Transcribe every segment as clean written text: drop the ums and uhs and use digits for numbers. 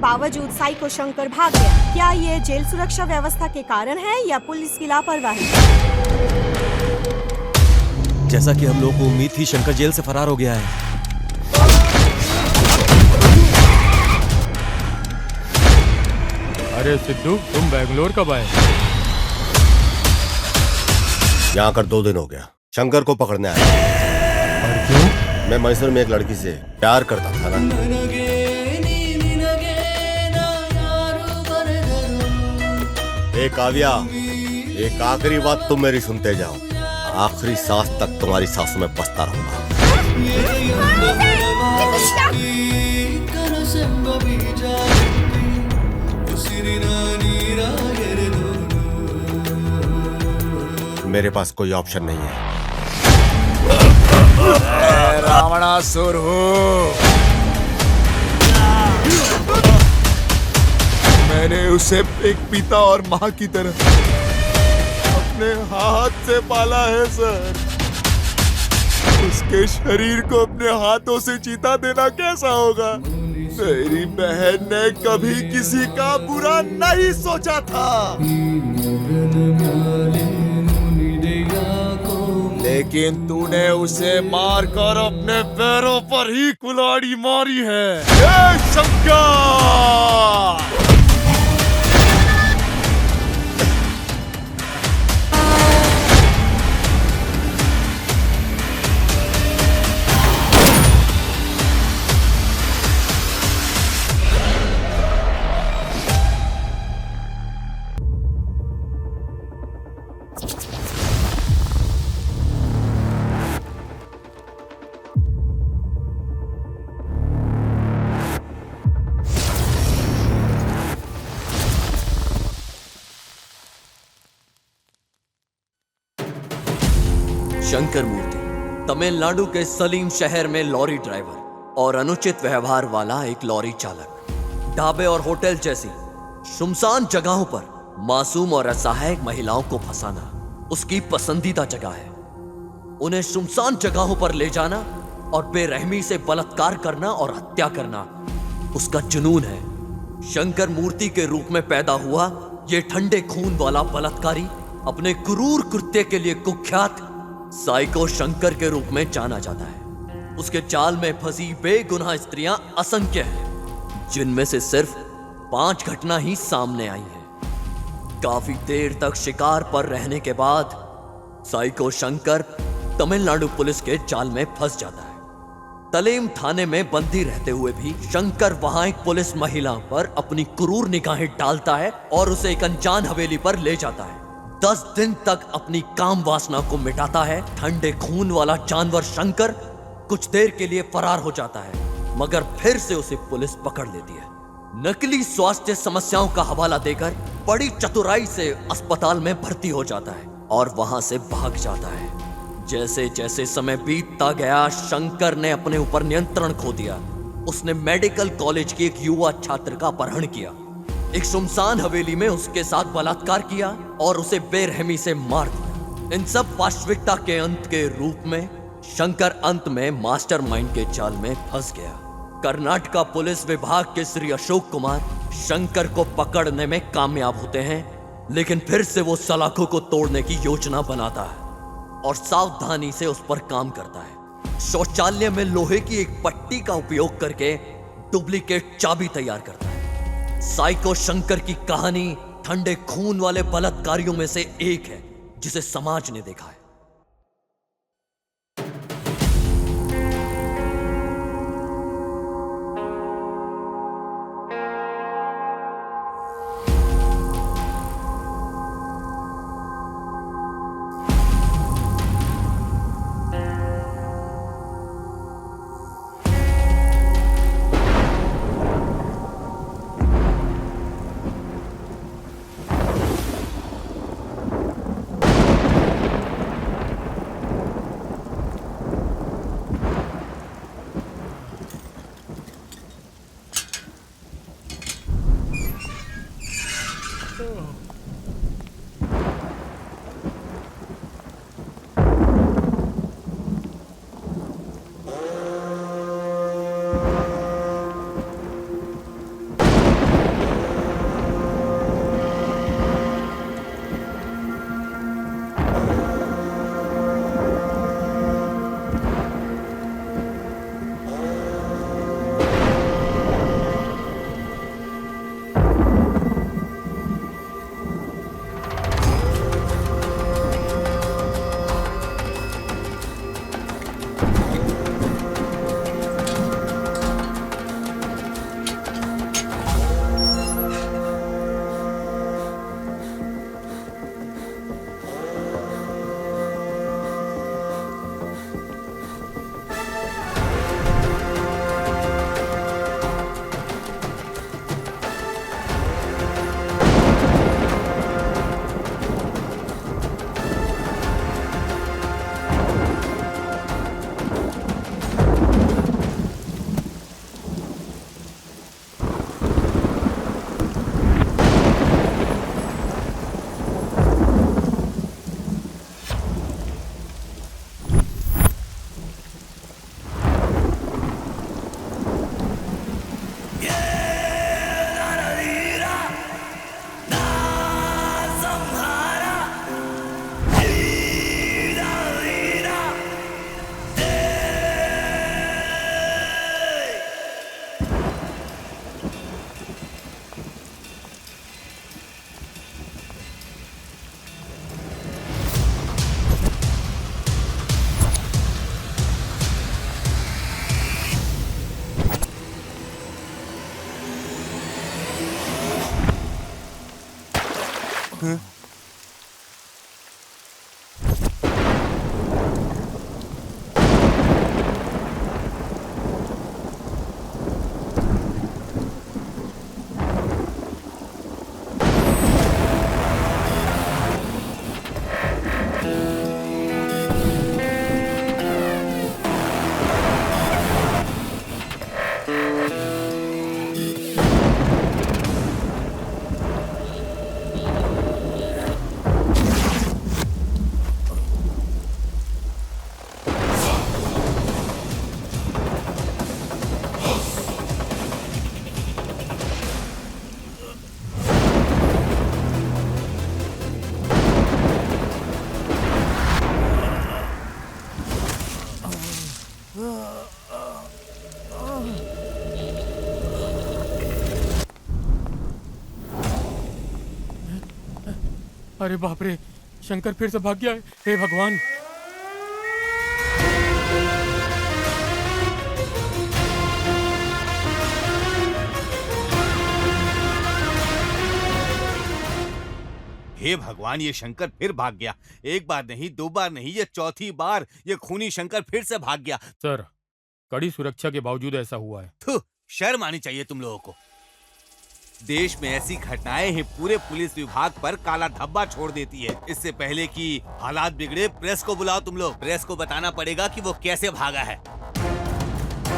बावजूद साइको शंकर भाग गया। क्या ये जेल सुरक्षा व्यवस्था के कारण है या पुलिस की लापरवाही? जैसा कि हम लोगों को उम्मीद थी, शंकर जेल से फरार हो गया है। अरे सिद्धू, तुम बेंगलोर कब आए? यहाँ कर 2 दिन हो गया। शंकर को पकड़ने आया। और क्यों? मैं मैसूर में एक लड़की से प्यार करता था ना। ए काव्या, एक आखिरी बात तुम मेरी सुनते जाओ। आखिरी सांस तक तुम्हारी सांसों में बसता रहूंगा। मेरे पास कोई ऑप्शन नहीं है। रावणासुर हो। मैंने उसे एक पिता और माँ की तरह अपने हाथ से पाला है सर। उसके शरीर को अपने हाथों से चीता देना कैसा होगा? मेरी बहन ने कभी किसी का बुरा नहीं सोचा था, लेकिन तूने उसे मारकर अपने पैरों पर ही कुल्हाड़ी मारी है। जय शंकर! शंकर मूर्ति तमिलनाडु के सलीम शहर में लॉरी ड्राइवर और अनुचित व्यवहार वाला एक लॉरी चालक। ढाबे और होटल जैसी सुनसान जगहों पर मासूम और असहाय महिलाओं को फंसाना उसकी पसंदीदा जगह है। उन्हें सुनसान जगहों पर ले जाना और बेरहमी से बलात्कार करना और हत्या करना उसका जुनून है। शंकर मूर्ति के रूप में पैदा हुआ ये ठंडे खून वाला बलात्कारी अपने क्रूर कृत्य के लिए कुख्यात साइको शंकर के रूप में जाना जाता है। उसके जाल में फंसी बेगुनाह स्त्रियां असंख्य हैं, जिनमें से सिर्फ 5 घटना ही सामने आई हैं। काफी देर तक शिकार पर रहने के बाद साइको शंकर तमिलनाडु पुलिस के जाल में फंस जाता है। तलेम थाने में बंदी रहते हुए भी शंकर वहां एक पुलिस महिला पर अपनी क्रूर निगाहें डालता है और उसे एक अनजान हवेली पर ले जाता है। 10 दिन तक अपनी काम वासना को मिटाता है। ठंडे खून वाला जानवर शंकर कुछ देर के लिए फरार हो जाता है, मगर फिर से उसे पुलिस पकड़ लेती है। नकली स्वास्थ्य समस्याओं का हवाला देकर बड़ी चतुराई से अस्पताल में भर्ती हो जाता है और वहां से भाग जाता है। जैसे जैसे समय बीतता गया, शंकर ने अपने ऊपर नियंत्रण खो दिया। उसने मेडिकल कॉलेज के एक युवा छात्र का अपहरण किया, एक सुनसान हवेली में उसके साथ बलात्कार किया और उसे बेरहमी से मार दिया। इन सब वास्तविकता के अंत के रूप में शंकर अंत में मास्टरमाइंड के जाल में फंस गया। कर्नाटका पुलिस विभाग के श्री अशोक कुमार शंकर को पकड़ने में कामयाब होते हैं, लेकिन फिर से वो सलाखों को तोड़ने की योजना बनाता है और सावधानी से उस पर काम करता है। शौचालय में लोहे की एक पट्टी का उपयोग करके डुप्लीकेट चाबी तैयार करता है। साइको शंकर की कहानी ठंडे खून वाले बलात्कारियों में से एक है जिसे समाज ने देखा है। अरे बाप रे, शंकर फिर से भाग गया है। हे भगवान। हे भगवान, ये शंकर फिर भाग गया। एक बार नहीं, दो बार नहीं, ये चौथी बार ये खूनी शंकर फिर से भाग गया। सर, कड़ी सुरक्षा के बावजूद ऐसा हुआ है। थू, शर्म आनी चाहिए तुम लोगों को। देश में ऐसी घटनाएं ही पूरे पुलिस विभाग पर काला धब्बा छोड़ देती है। इससे पहले कि हालात बिगड़े, प्रेस को बुलाओ तुम लोग। प्रेस को बताना पड़ेगा कि वो कैसे भागा है।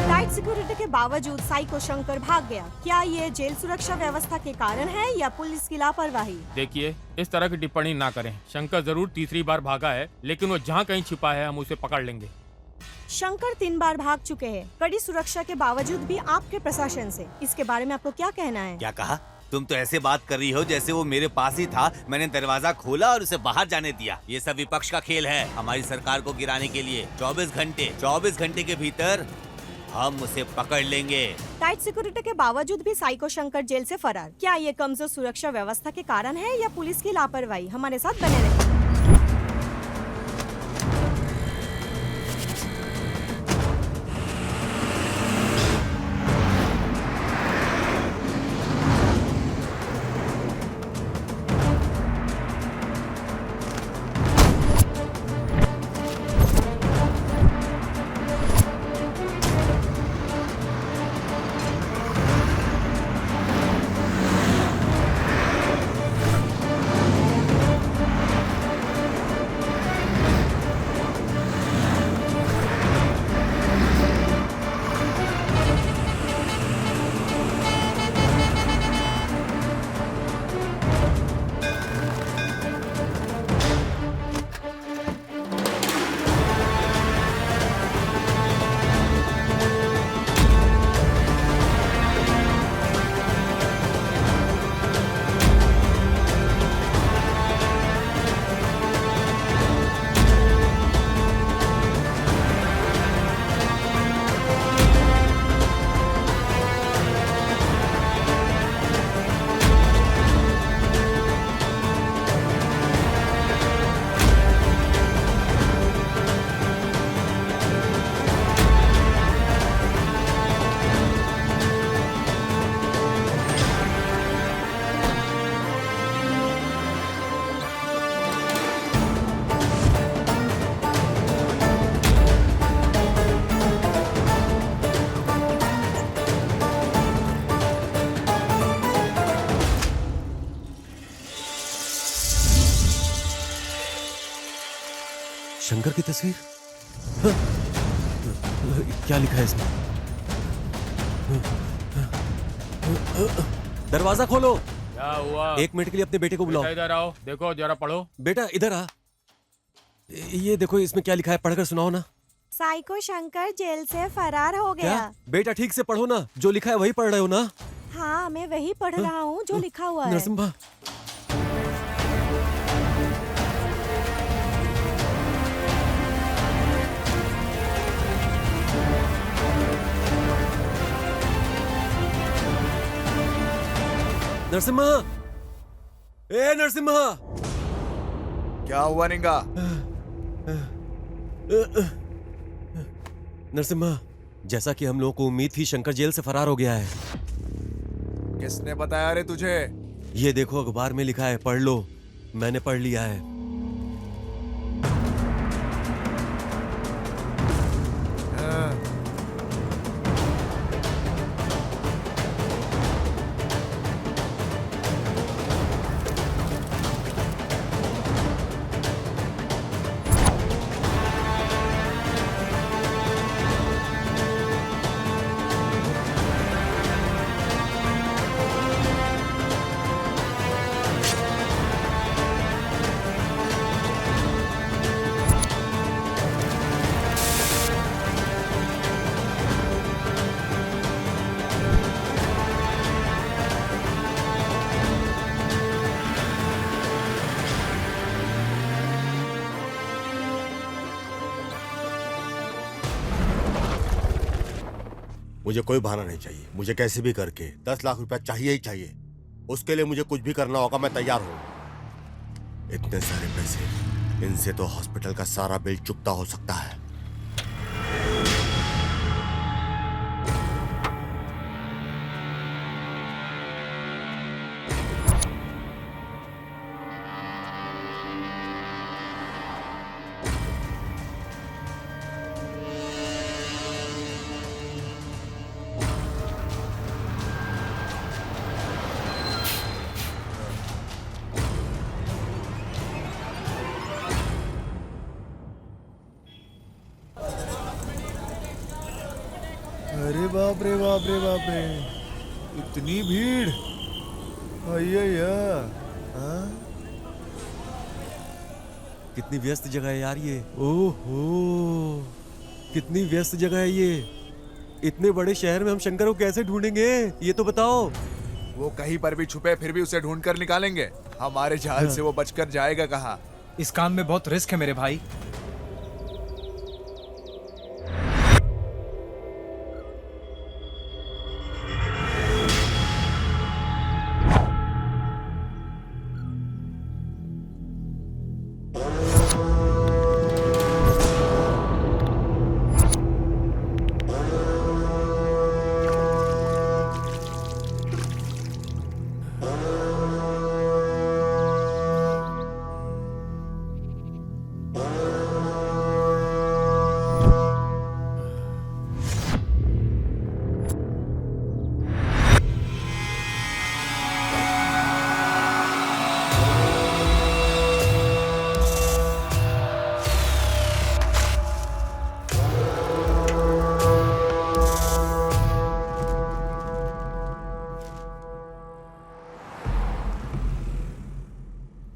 टाइट सिक्योरिटी के बावजूद साइको शंकर भाग गया। क्या ये जेल सुरक्षा व्यवस्था के कारण है या पुलिस की लापरवाही? देखिए, इस तरह की टिप्पणी ना करें। शंकर जरूर तीसरी बार भागा है, लेकिन वो जहाँ कहीं छिपा है हम उसे पकड़ लेंगे। शंकर 3 बार भाग चुके हैं, कड़ी सुरक्षा के बावजूद भी आपके प्रशासन से। इसके बारे में आपको क्या कहना है? क्या कहा? तुम तो ऐसे बात कर रही हो जैसे वो मेरे पास ही था। मैंने दरवाजा खोला और उसे बाहर जाने दिया। ये सब विपक्ष का खेल है हमारी सरकार को गिराने के लिए। 24 घंटे के भीतर हम उसे पकड़ लेंगे। टाइट सिक्योरिटी के बावजूद भी साइको शंकर जेल से फरार। क्या ये कमजोर सुरक्षा व्यवस्था के कारण है या पुलिस की लापरवाही? हमारे साथ बने रहिए। शंकर की तस्वीर? हाँ? क्या लिखा है इसमें? दरवाजा खोलो। क्या हुआ? 1 मिनट के लिए अपने बेटे को बुलाओ। इधर आओ, देखो जरा पढ़ो। बेटा इधर आ। ये देखो इसमें क्या लिखा है, पढ़कर सुनाओ ना। साइको शंकर जेल से फरार हो गया। क्या? बेटा ठीक से पढ़ो ना, जो लिखा है वही पढ़ रहे हो ना? हाँ, मैं वही पढ़ रहा हूँ जो लिखा हुआ है। नरसिम्हा, नरसिम्हा, ए नरसिम्हा। क्या हुआ निंगा? नरसिम्हा, जैसा कि हम लोगों को उम्मीद थी, शंकर जेल से फरार हो गया है। किसने बताया रे तुझे? ये देखो अखबार में लिखा है, पढ़ लो। मैंने पढ़ लिया है। मुझे कोई बहाना नहीं चाहिए। मुझे कैसे भी करके 10 लाख रुपया चाहिए ही चाहिए। उसके लिए मुझे कुछ भी करना होगा, मैं तैयार हूं। इतने सारे पैसे, इनसे तो हॉस्पिटल का सारा बिल चुकता हो सकता है। अरे बाप रे बाप रे बाप रे, इतनी भीड़। अय्या, हाँ? कितनी व्यस्त जगह है यार ये। ओहो, कितनी व्यस्त जगह है ये। इतने बड़े शहर में हम शंकर को कैसे ढूंढेंगे, ये तो बताओ। वो कहीं पर भी छुपे फिर भी उसे ढूंढ कर निकालेंगे। हमारे जाल से वो बचकर जाएगा कहाँ? इस काम में बहुत रिस्क है मेरे भाई।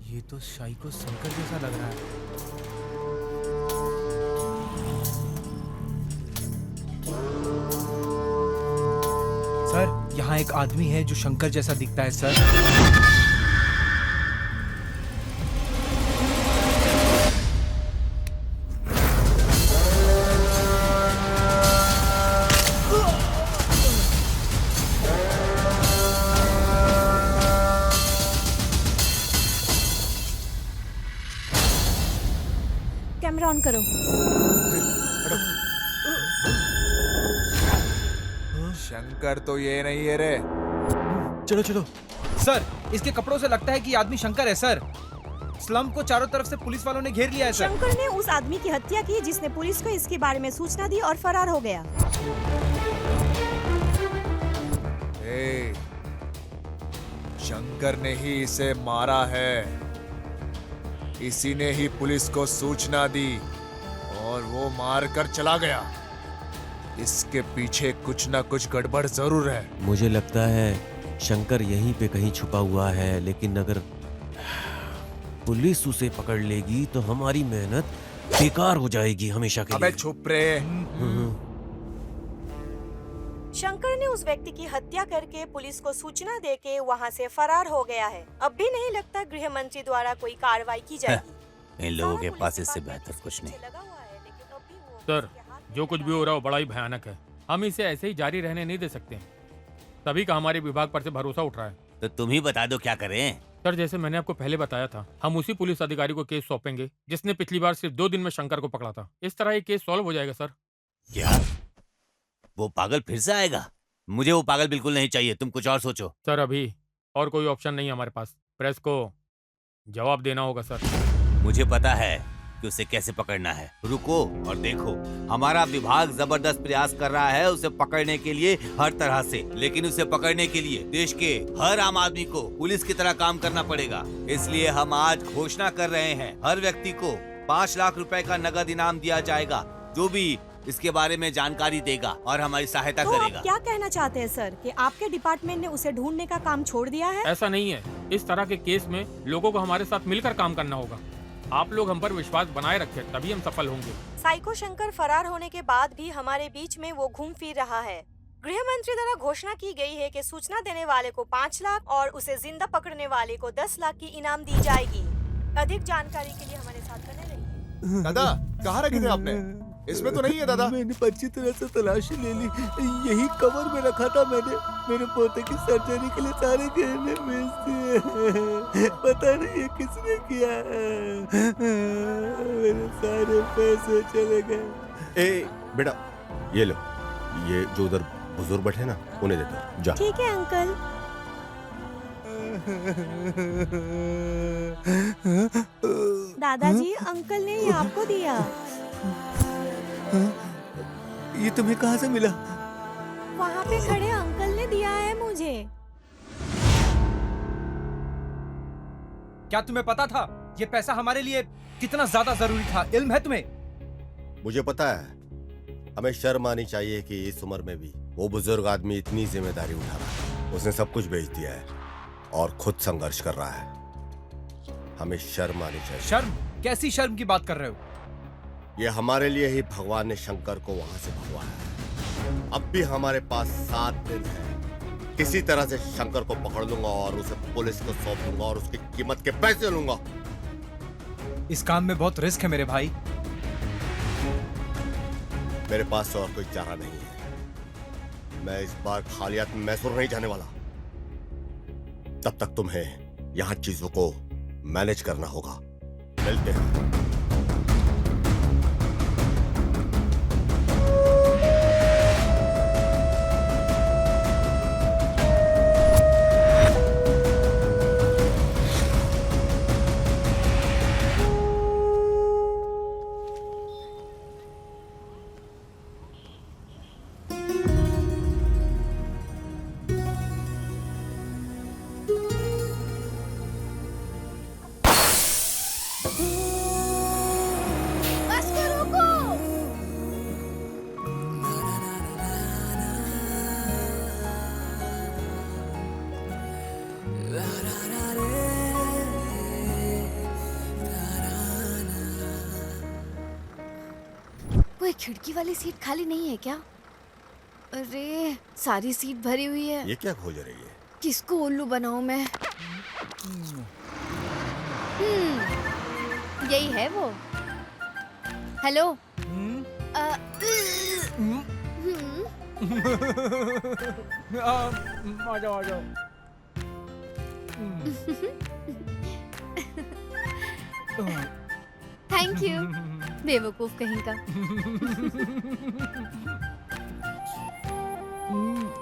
ये तो शाइको शंकर जैसा लग रहा है। सर, यहाँ एक आदमी है जो शंकर जैसा दिखता है सर। कैमरा ऑन करो। शंकर तो ये नहीं है रे। चलो चलो। सर, इसके कपड़ों से लगता है कि ये आदमी शंकर है सर। स्लम को चारों तरफ से पुलिस वालों ने घेर लिया है सर। शंकर ने उस आदमी की हत्या की जिसने पुलिस को इसके बारे में सूचना दी और फरार हो गया। ए, शंकर ने ही इसे मारा है। इसी ने ही पुलिस को सूचना दी और वो मार कर चला गया। इसके पीछे कुछ ना कुछ गड़बड़ जरूर है। मुझे लगता है शंकर यहीं पे कहीं छुपा हुआ है, लेकिन अगर पुलिस उसे पकड़ लेगी तो हमारी मेहनत बेकार हो जाएगी हमेशा के अबे लिए। चुप रे। शंकर ने उस व्यक्ति की हत्या करके पुलिस को सूचना देके वहां से फरार हो गया है। अब भी नहीं लगता गृह मंत्री द्वारा कोई कार्रवाई की जाएगी। इन लोगों के पास इससे बेहतर कुछ नहीं। सर, जो कुछ भी हो रहा है वो बड़ा ही भयानक है। हम इसे ऐसे ही जारी रहने नहीं दे सकते। तभी का हमारे विभाग पर से भरोसा उठ रहा है। तो तुम ही बता दो क्या करें। सर, जैसे मैंने आपको पहले बताया था, हम उसी पुलिस अधिकारी को केस सौंपेंगे जिसने पिछली बार सिर्फ 2 दिन में शंकर को पकड़ा था। इस तरह ये केस सॉल्व हो जाएगा सर। क्या वो पागल फिर से आएगा? मुझे वो पागल बिल्कुल नहीं चाहिए। तुम कुछ और सोचो। सर, अभी और कोई ऑप्शन नहीं है हमारे पास। प्रेस को जवाब देना होगा सर। मुझे पता है कि उसे कैसे पकड़ना है। रुको और देखो, हमारा विभाग जबरदस्त प्रयास कर रहा है उसे पकड़ने के लिए हर तरह से, लेकिन उसे पकड़ने के लिए देश के हर आम आदमी को पुलिस की तरह काम करना पड़ेगा। इसलिए हम आज घोषणा कर रहे हैं, हर व्यक्ति को 5 लाख रुपए का नगद इनाम दिया जाएगा जो भी इसके बारे में जानकारी देगा और हमारी सहायता तो आप करेगा। क्या कहना चाहते हैं सर कि आपके डिपार्टमेंट ने उसे ढूंढने का काम छोड़ दिया है? ऐसा नहीं है। इस तरह के केस में लोगों को हमारे साथ मिलकर काम करना होगा। आप लोग हम पर विश्वास बनाए रखें, तभी हम सफल होंगे। साइको शंकर फरार होने के बाद भी हमारे बीच में वो घूम फिर रहा है। गृह मंत्री द्वारा घोषणा की गई है कि सूचना देने वाले को 5 लाख और उसे जिंदा पकड़ने वाले को 10 लाख की इनाम दी जाएगी। अधिक जानकारी के लिए हमारे साथ बने रहिए। दादा कहाँ रखे थे आपने? इसमें तो नहीं है दादा। मैंने अच्छी तरह से तलाशी ले ली, यही कवर में रखा था मैंने। मेरे पोते की सर्जरी के लिए सारे गहने बेच दिए। पता नहीं ये किसने किया, मेरे सारे पैसे चले गए। ए बेटा, ये लो, ये जो उधर बुजुर्ग बैठे ना उन्हें दे दो, जा। ठीक है अंकल। दादाजी, अंकल ने ये आपको दिया। ये तुम्हें कहाँ से मिला? वहाँ पे खड़े अंकल ने दिया है मुझे। क्या तुम्हें पता था ये पैसा हमारे लिए कितना ज्यादा जरूरी था? इल्म है तुम्हें? मुझे पता है, हमें शर्म आनी चाहिए कि इस उम्र में भी वो बुजुर्ग आदमी इतनी जिम्मेदारी उठा रहा है। उसने सब कुछ बेच दिया है और खुद संघर्ष कर रहा है। हमें शर्म आनी चाहिए। शर्म? कैसी शर्म की बात कर रहे हो? ये हमारे लिए ही भगवान ने शंकर को वहां से भगवाया है। अब भी हमारे पास 7 दिन है। किसी तरह से शंकर को पकड़ लूंगा और उसे पुलिस को सौंप दूंगा और उसकी कीमत के पैसे लूंगा। इस काम में बहुत रिस्क है मेरे भाई। मेरे पास और कोई चारा नहीं है। मैं इस बार खाली हाथ मैसूर नहीं जाने वाला। तब तक तुम्हें यहाँ चीजों को मैनेज करना होगा। मिलते हैं। कोई खिड़की वाली सीट खाली नहीं है क्या? अरे सारी सीट भरी हुई है। ये क्या खोज रही है? किसको उल्लू बनाऊं मैं? यही है वो। हेलो। आ जाओ, आ जाओ। Thank you. बेवकूफ कहीं का।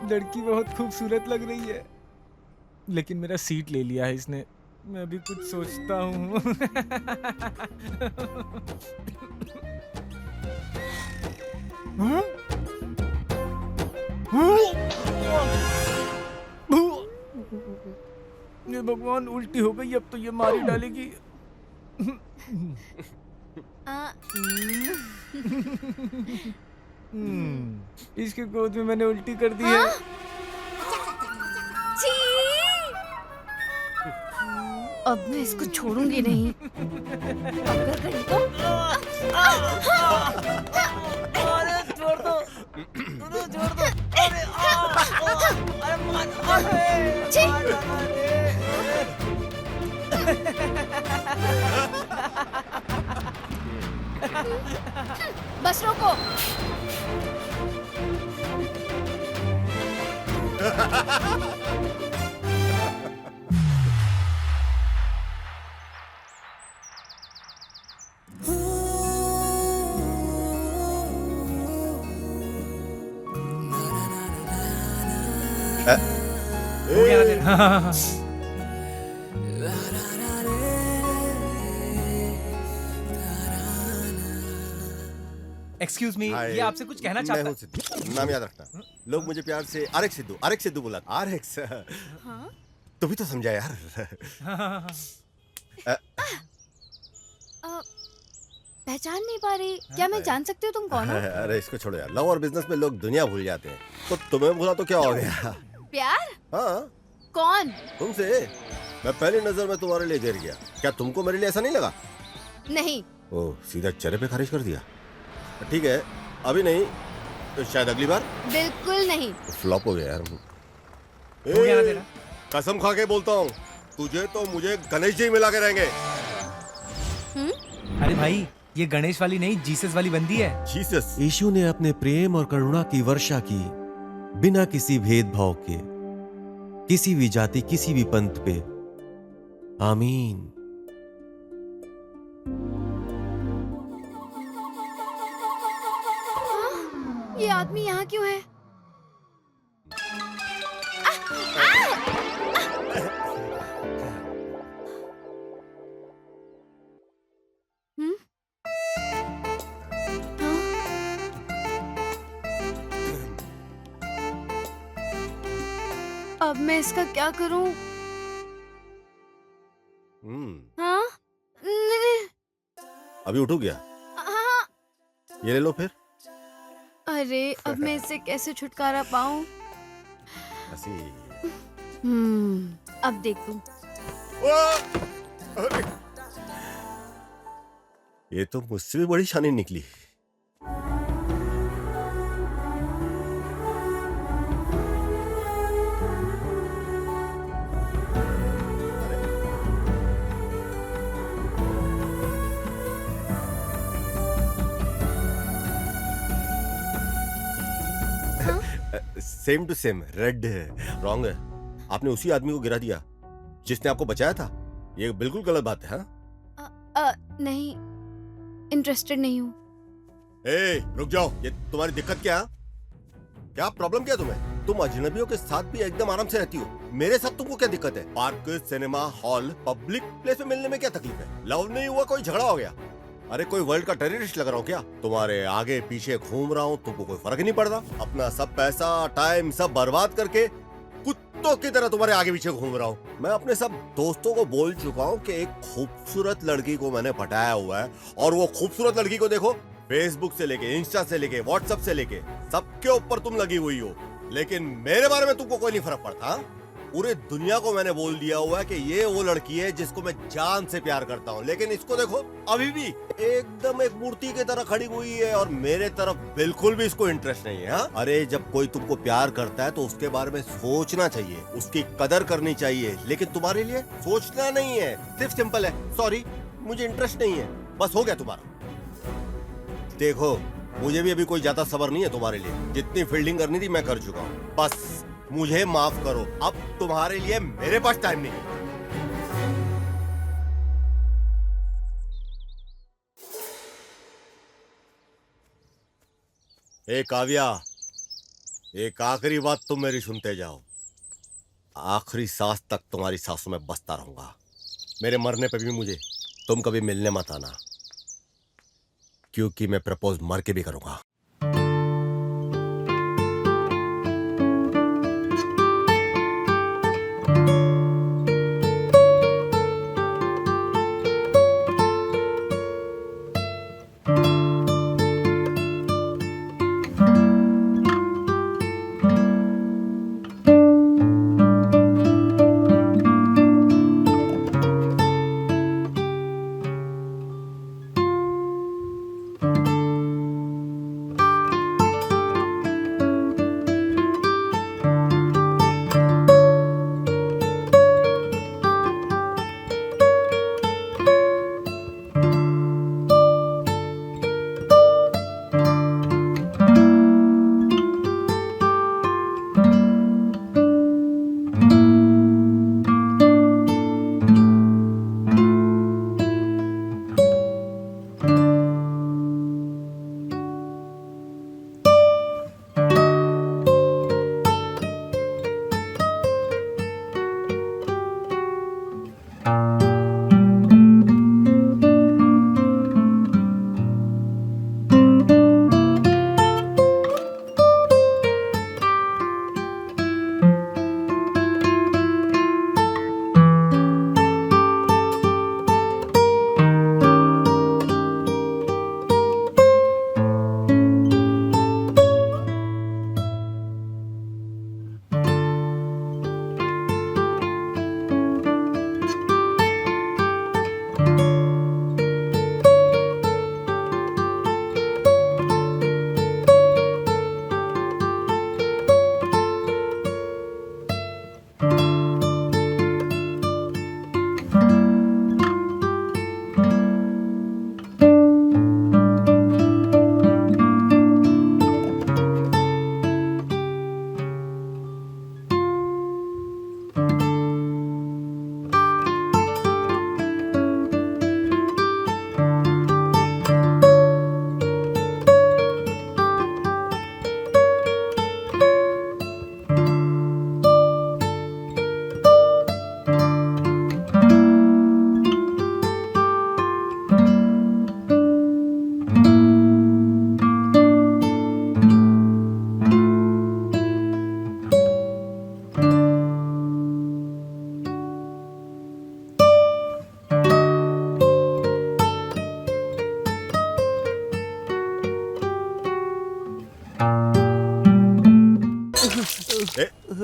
लड़की बहुत खूबसूरत लग रही है, लेकिन मेरा सीट ले लिया है इसने। मैं भी कुछ सोचता हूँ। ये भगवान, उल्टी हो गई, अब तो ये मार ही डालेगी। इसके गोद में मैंने उल्टी कर दी है। अब मैं इसको छोड़ूंगी नहीं। अगर कहीं तो अरे छोड़ दो, छोड़ दो। अरे बस रोको। हो गया ना तेरा? एक्सक्यूज मी, हाय, ये आपसे कुछ कहना मैं चाहता हूँ सिद्धू। नाम याद रखना। लोग मुझे प्यार से आर एक्स सिद्धू बुलाते। R X. तू भी तो समझा यार। पहचान नहीं पा रही, क्या मैं जान सकती हूँ तुम कौन हो? अरे इसको छोड़ो यार, लव और बिजनेस में लोग दुनिया भूल जाते हैं, तो तुम्हें भूला तो क्या हो गया? प्यार? हाँ, कौन? तुमसे। मैं पहली नजर में तुम्हारे लिए गिर गया। क्या तुमको मेरे लिए ऐसा नहीं लगा? नहीं। ओह, सीधा चेहरे पे खारिज कर दिया। ठीक है, अभी नहीं तो शायद अगली बार। बिल्कुल नहीं। फ्लॉप हो गया यार। हो गया ना तेरा? कसम खा के बोलता हूँ, तुझे तो मुझे गणेश जी मिला के रहेंगे। अरे भाई, ये गणेश वाली नहीं, जीसस वाली बंदी है। जीसस। यीशु ने अपने प्रेम और करुणा की वर्षा की बिना किसी भेदभाव के, किसी भी जाति, किसी भी पंथ पे। आमीन। ये आदमी यहाँ क्यों है? हम्म? हाँ? अब मैं इसका क्या करूं? हाँ? अभी उठो गया। हाँ। ये ले लो फिर। अरे अब मैं इससे कैसे छुटकारा पाऊं? हंसी। अब देखूं। ये तो मुझसे भी बड़ी शानी निकली। सेम टू सेम, रेड है। रॉन्ग है। आपने उसी आदमी को गिरा दिया जिसने आपको बचाया था। ये बिल्कुल गलत बात है। हाँ? नहीं, इंटरेस्टेड नहीं हूँ। रुक जाओ, ये तुम्हारी दिक्कत क्या? क्या प्रॉब्लम क्या तुम्हें? तुम अजनबियों के साथ भी एकदम आराम से रहती हो, मेरे साथ तुमको क्या दिक्कत है? Park, cinema hall, public place में मिलने में क्या तकलीफ है? लव नहीं हुआ, कोई झगड़ा हो गया? अरे कोई वर्ल्ड का टेररिस्ट लग रहा हूँ क्या? तुम्हारे आगे पीछे घूम रहा हूँ, तुमको कोई फर्क नहीं पड़ता? अपना सब पैसा टाइम सब बर्बाद करके कुत्तों की तरह तुम्हारे आगे पीछे घूम रहा हूँ। मैं अपने सब दोस्तों को बोल चुका हूँ कि एक खूबसूरत लड़की को मैंने पटाया हुआ है, और वो खूबसूरत लड़की को देखो, फेसबुक से लेके, इंस्टा से लेके, व्हाट्सएप से लेके सबके ऊपर तुम लगी हुई हो, लेकिन मेरे बारे में तुमको कोई नहीं फर्क पड़ता। पूरे दुनिया को मैंने बोल दिया हुआ है कि ये वो लड़की है जिसको मैं जान से प्यार करता हूँ, लेकिन इसको देखो, अभी भी एकदम एक मूर्ति की तरह खड़ी हुई है, और मेरे तरफ बिल्कुल भी इसको इंटरेस्ट नहीं है। हाँ? अरे जब कोई तुमको प्यार करता है तो उसके बारे में सोचना चाहिए, उसकी कदर करनी चाहिए, लेकिन तुम्हारे लिए सोचना नहीं है। सिर्फ सिंपल है, सॉरी मुझे इंटरेस्ट नहीं है, बस हो गया तुम्हारा। देखो, मुझे भी अभी कोई ज्यादा सब्र नहीं है तुम्हारे लिए। जितनी फील्डिंग करनी थी मैं कर चुका हूँ, बस मुझे माफ करो। अब तुम्हारे लिए मेरे पास टाइम नहीं है। ए काव्या, एक आखिरी बात तुम मेरी सुनते जाओ। आखिरी सांस तक तुम्हारी सांसों में बसता रहूंगा। मेरे मरने पे भी मुझे तुम कभी मिलने मत आना, क्योंकि मैं प्रपोज मर के भी करूंगा।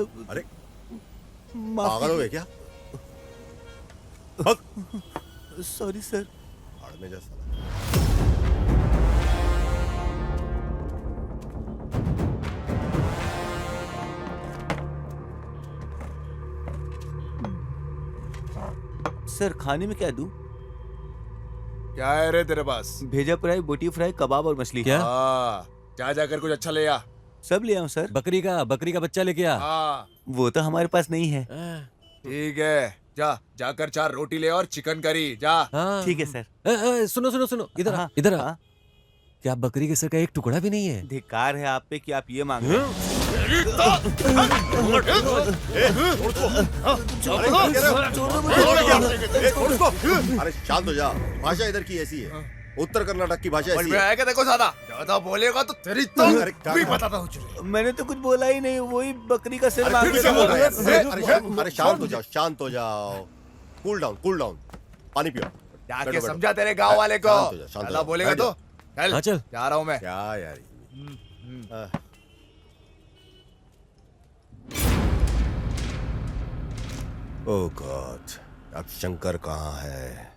अरे पागल हो गए क्या? Sorry sir. भाड़ में जा साला। सर खाने में क्या दूं? क्या है रे तेरे पास? भेजा फ्राई, बोटी फ्राई, कबाब और मछली। क्या? हाँ, जा जाकर कुछ अच्छा ले आ। सब ले आऊं सर? बकरी का बच्चा लेके आ। हाँ वो तो हमारे पास नहीं है। ठीक है, जा जाकर 4 रोटी ले और चिकन करी जा। हाँ। ठीक है सर। सुनो इधर आ, हाँ, इधर आ। हाँ। क्या बकरी के सर का एक टुकड़ा भी नहीं है? धिक्कार है आप पे कि आप ये मांग रहे हैं। अरे शांत हो जा। भाषा इधर की ऐसी है, उत्तर कर्नाटक की भाषा ऐसी है। आएगा देखो ज्यादा बोलेगा तो तेरी तो अरे क्या- भी बताता हूँ। मैंने तो कुछ बोला ही नहीं, वही बकरी का सिर अरे मांग फिर रहे से थे। बोल रहा है। अरे शांत हो जाओ, शांत हो जाओ। Cool down. पानी पियो। जाके बैठो, समझा तेरे गांव वाले को। शांत हो जा, शांत हो ज्यादा जा। बोलेगा बैठ तो हाँ, चल। जा रहा हूँ मैं। क्या यार ओह गॉड, अब शंकर कहाँ है?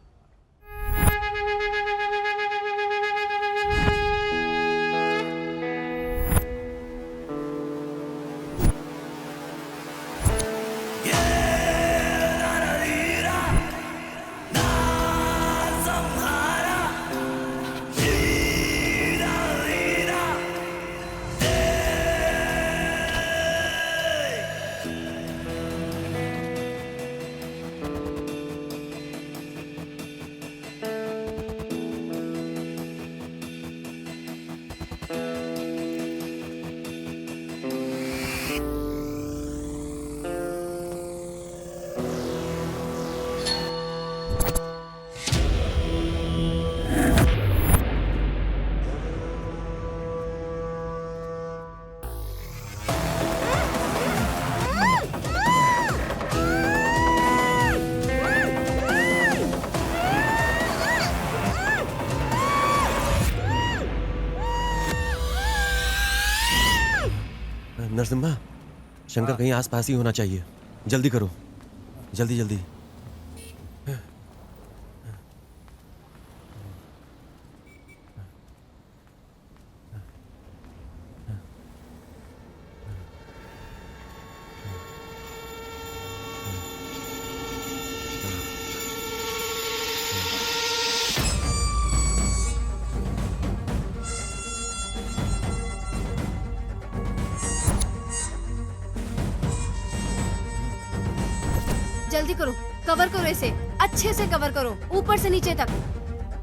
नरसिम्हा, शंकर कहीं आसपास ही होना चाहिए। जल्दी करो, जल्दी। जल्दी करो, कवर करो इसे, अच्छे से कवर करो, ऊपर से नीचे तक।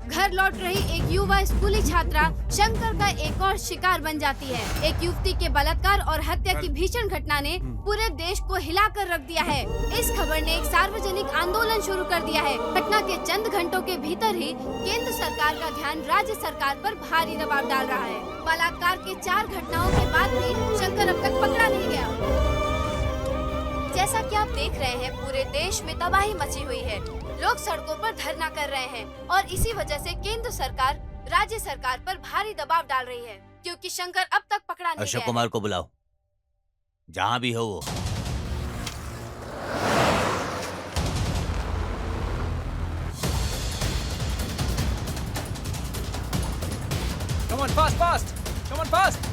घर लौट रही एक युवा स्कूली छात्रा शंकर का एक और शिकार बन जाती है। एक युवती के बलात्कार और हत्या की भीषण घटना ने पूरे देश को हिलाकर रख दिया है। इस खबर ने एक सार्वजनिक आंदोलन शुरू कर दिया है। घटना के चंद घंटों के भीतर ही केंद्र सरकार का ध्यान राज्य सरकार पर भारी दबाव डाल रहा है। बलात्कार के 4 घटनाओं के बाद भी शंकर अब तक पकड़ा नहीं गया। जैसा कि आप देख रहे हैं, पूरे देश में तबाही मची हुई है। लोग सड़कों पर धरना कर रहे हैं और इसी वजह से केंद्र सरकार राज्य सरकार पर भारी दबाव डाल रही है, क्योंकि शंकर अब तक पकड़ा नहीं अशोक है। कुमार को बुलाओ, जहां भी हो वो। Come on, fast! Come on, fast!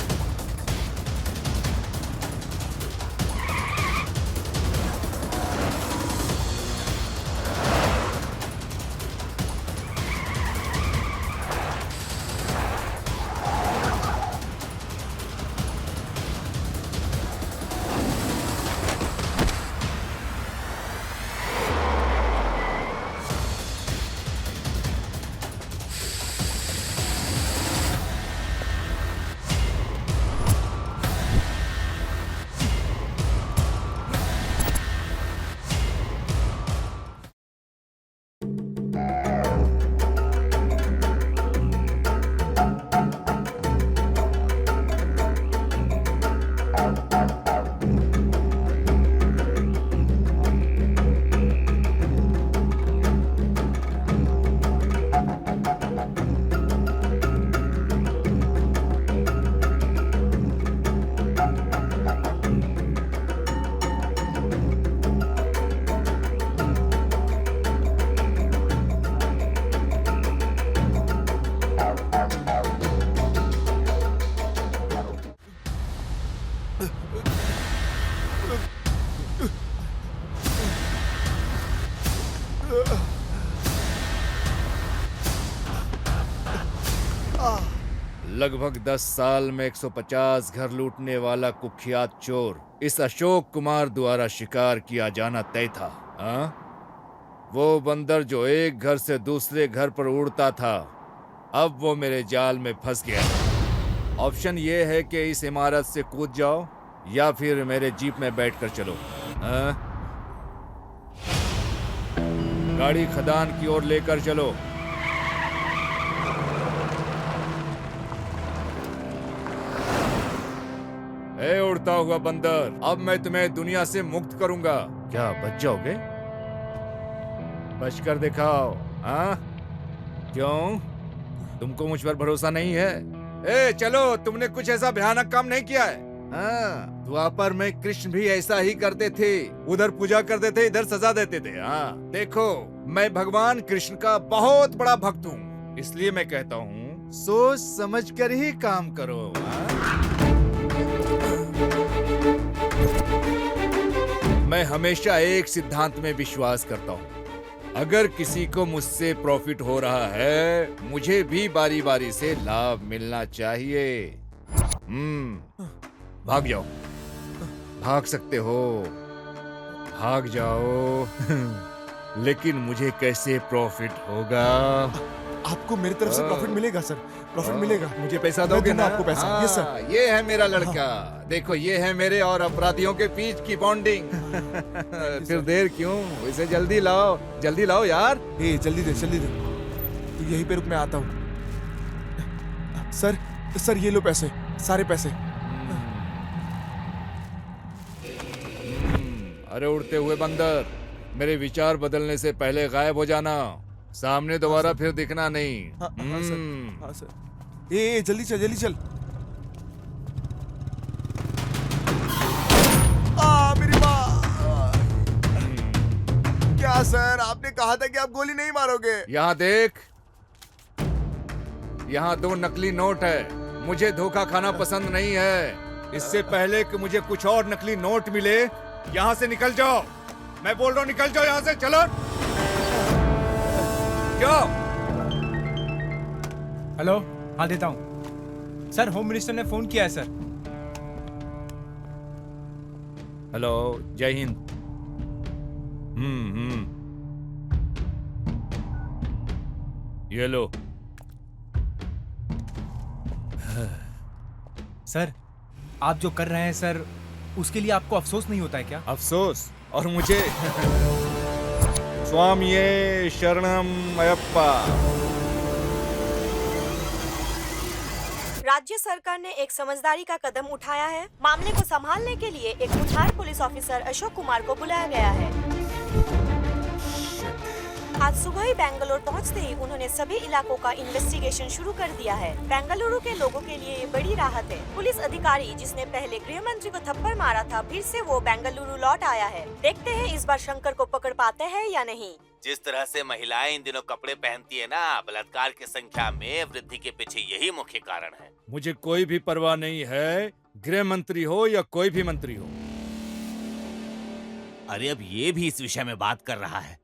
लगभग 10 साल में 150 घर लूटने वाला कुख्यात चोर इस अशोक कुमार द्वारा शिकार किया जाना तय था। हाँ? वो बंदर जो एक घर से दूसरे घर पर उड़ता था, अब वो मेरे जाल में फंस गया। ऑप्शन ये है कि इस इमारत से कूद जाओ या फिर मेरे जीप में बैठकर चलो। हाँ? गाड़ी खदान की ओर लेकर चलो। ए उड़ता हुआ बंदर, अब मैं तुम्हें दुनिया से मुक्त करूंगा। क्या बच जाओगे? बच कर दिखाओ। हाँ? क्यों? तुमको मुझ पर भरोसा नहीं है? ए चलो, तुमने कुछ ऐसा भयानक काम नहीं किया है। हाँ, द्वापर में कृष्ण भी ऐसा ही करते थे। उधर पूजा करते थे, इधर सजा देते थे। हाँ, देखो, मैं भगवान कृष्ण का बहुत बड़ा भक्त हूँ, इसलिए मैं कहता हूँ सोच समझ कर ही काम करो। हाँ? मैं हमेशा एक सिद्धांत में विश्वास करता हूँ, अगर किसी को मुझसे प्रॉफिट हो रहा है, मुझे भी बारी बारी से लाभ मिलना चाहिए। भाग जाओ, भाग सकते हो, भाग जाओ। लेकिन मुझे कैसे प्रॉफिट होगा? आपको मेरी तरफ से प्रॉफिट मिलेगा सर, प्रॉफिट मिलेगा। मुझे पैसा दोगे ना? आपको पैसा। हाँ, यस सर। ये है मेरा लड़का। देखो, ये है मेरे और अपराधियों के बीच की बॉन्डिंग। फिर देर क्यों? इसे जल्दी लाओ यार। ए जल्दी दे तो यहीं पे रुक, मैं आता हूँ। सर ये लो पैसे, सारे पैसे। अरे उड़ते हुए बंदर, मेरे विचार बदलने से पहले गायब हो जाना। सामने दोबारा फिर दिखना नहीं। हाँ सर। ए जल्दी चल। मेरी माँ। क्या सर, आपने कहा था कि आप गोली नहीं मारोगे। यहाँ देख, यहाँ 2 नकली नोट है। मुझे धोखा खाना पसंद नहीं है। इससे पहले कि मुझे कुछ और नकली नोट मिले, यहाँ से निकल जाओ। मैं बोल रहा हूँ, निकल जाओ यहाँ से। चलो। क्यों? हेलो, हाँ देता हूँ सर। होम मिनिस्टर ने फोन किया है सर। हेलो, जय हिंद। ये लो। सर, आप जो कर रहे हैं सर, उसके लिए आपको अफसोस नहीं होता है क्या? अफसोस? और मुझे? स्वामिये शरणम अयप्पा। राज्य सरकार ने एक समझदारी का कदम उठाया है। मामले को संभालने के लिए एक retired police officer Ashok Kumar को बुलाया गया है। आज सुबह ही बेंगलुरु पहुंचते ही उन्होंने सभी इलाकों का इन्वेस्टिगेशन शुरू कर दिया है। बेंगलुरु के लोगों के लिए ये बड़ी राहत है। पुलिस अधिकारी जिसने पहले गृह मंत्री को थप्पड़ मारा था, फिर से वो बेंगलुरु लौट आया है। देखते हैं इस बार शंकर को पकड़ पाते हैं या नहीं। जिस तरह से महिलाएं इन दिनों कपड़े पहनती है ना, बलात्कार की संख्या में वृद्धि के पीछे यही मुख्य कारण है। मुझे कोई भी परवाह नहीं है, गृह मंत्री हो या कोई भी मंत्री हो। अरे अब ये भी इस विषय में बात कर रहा है।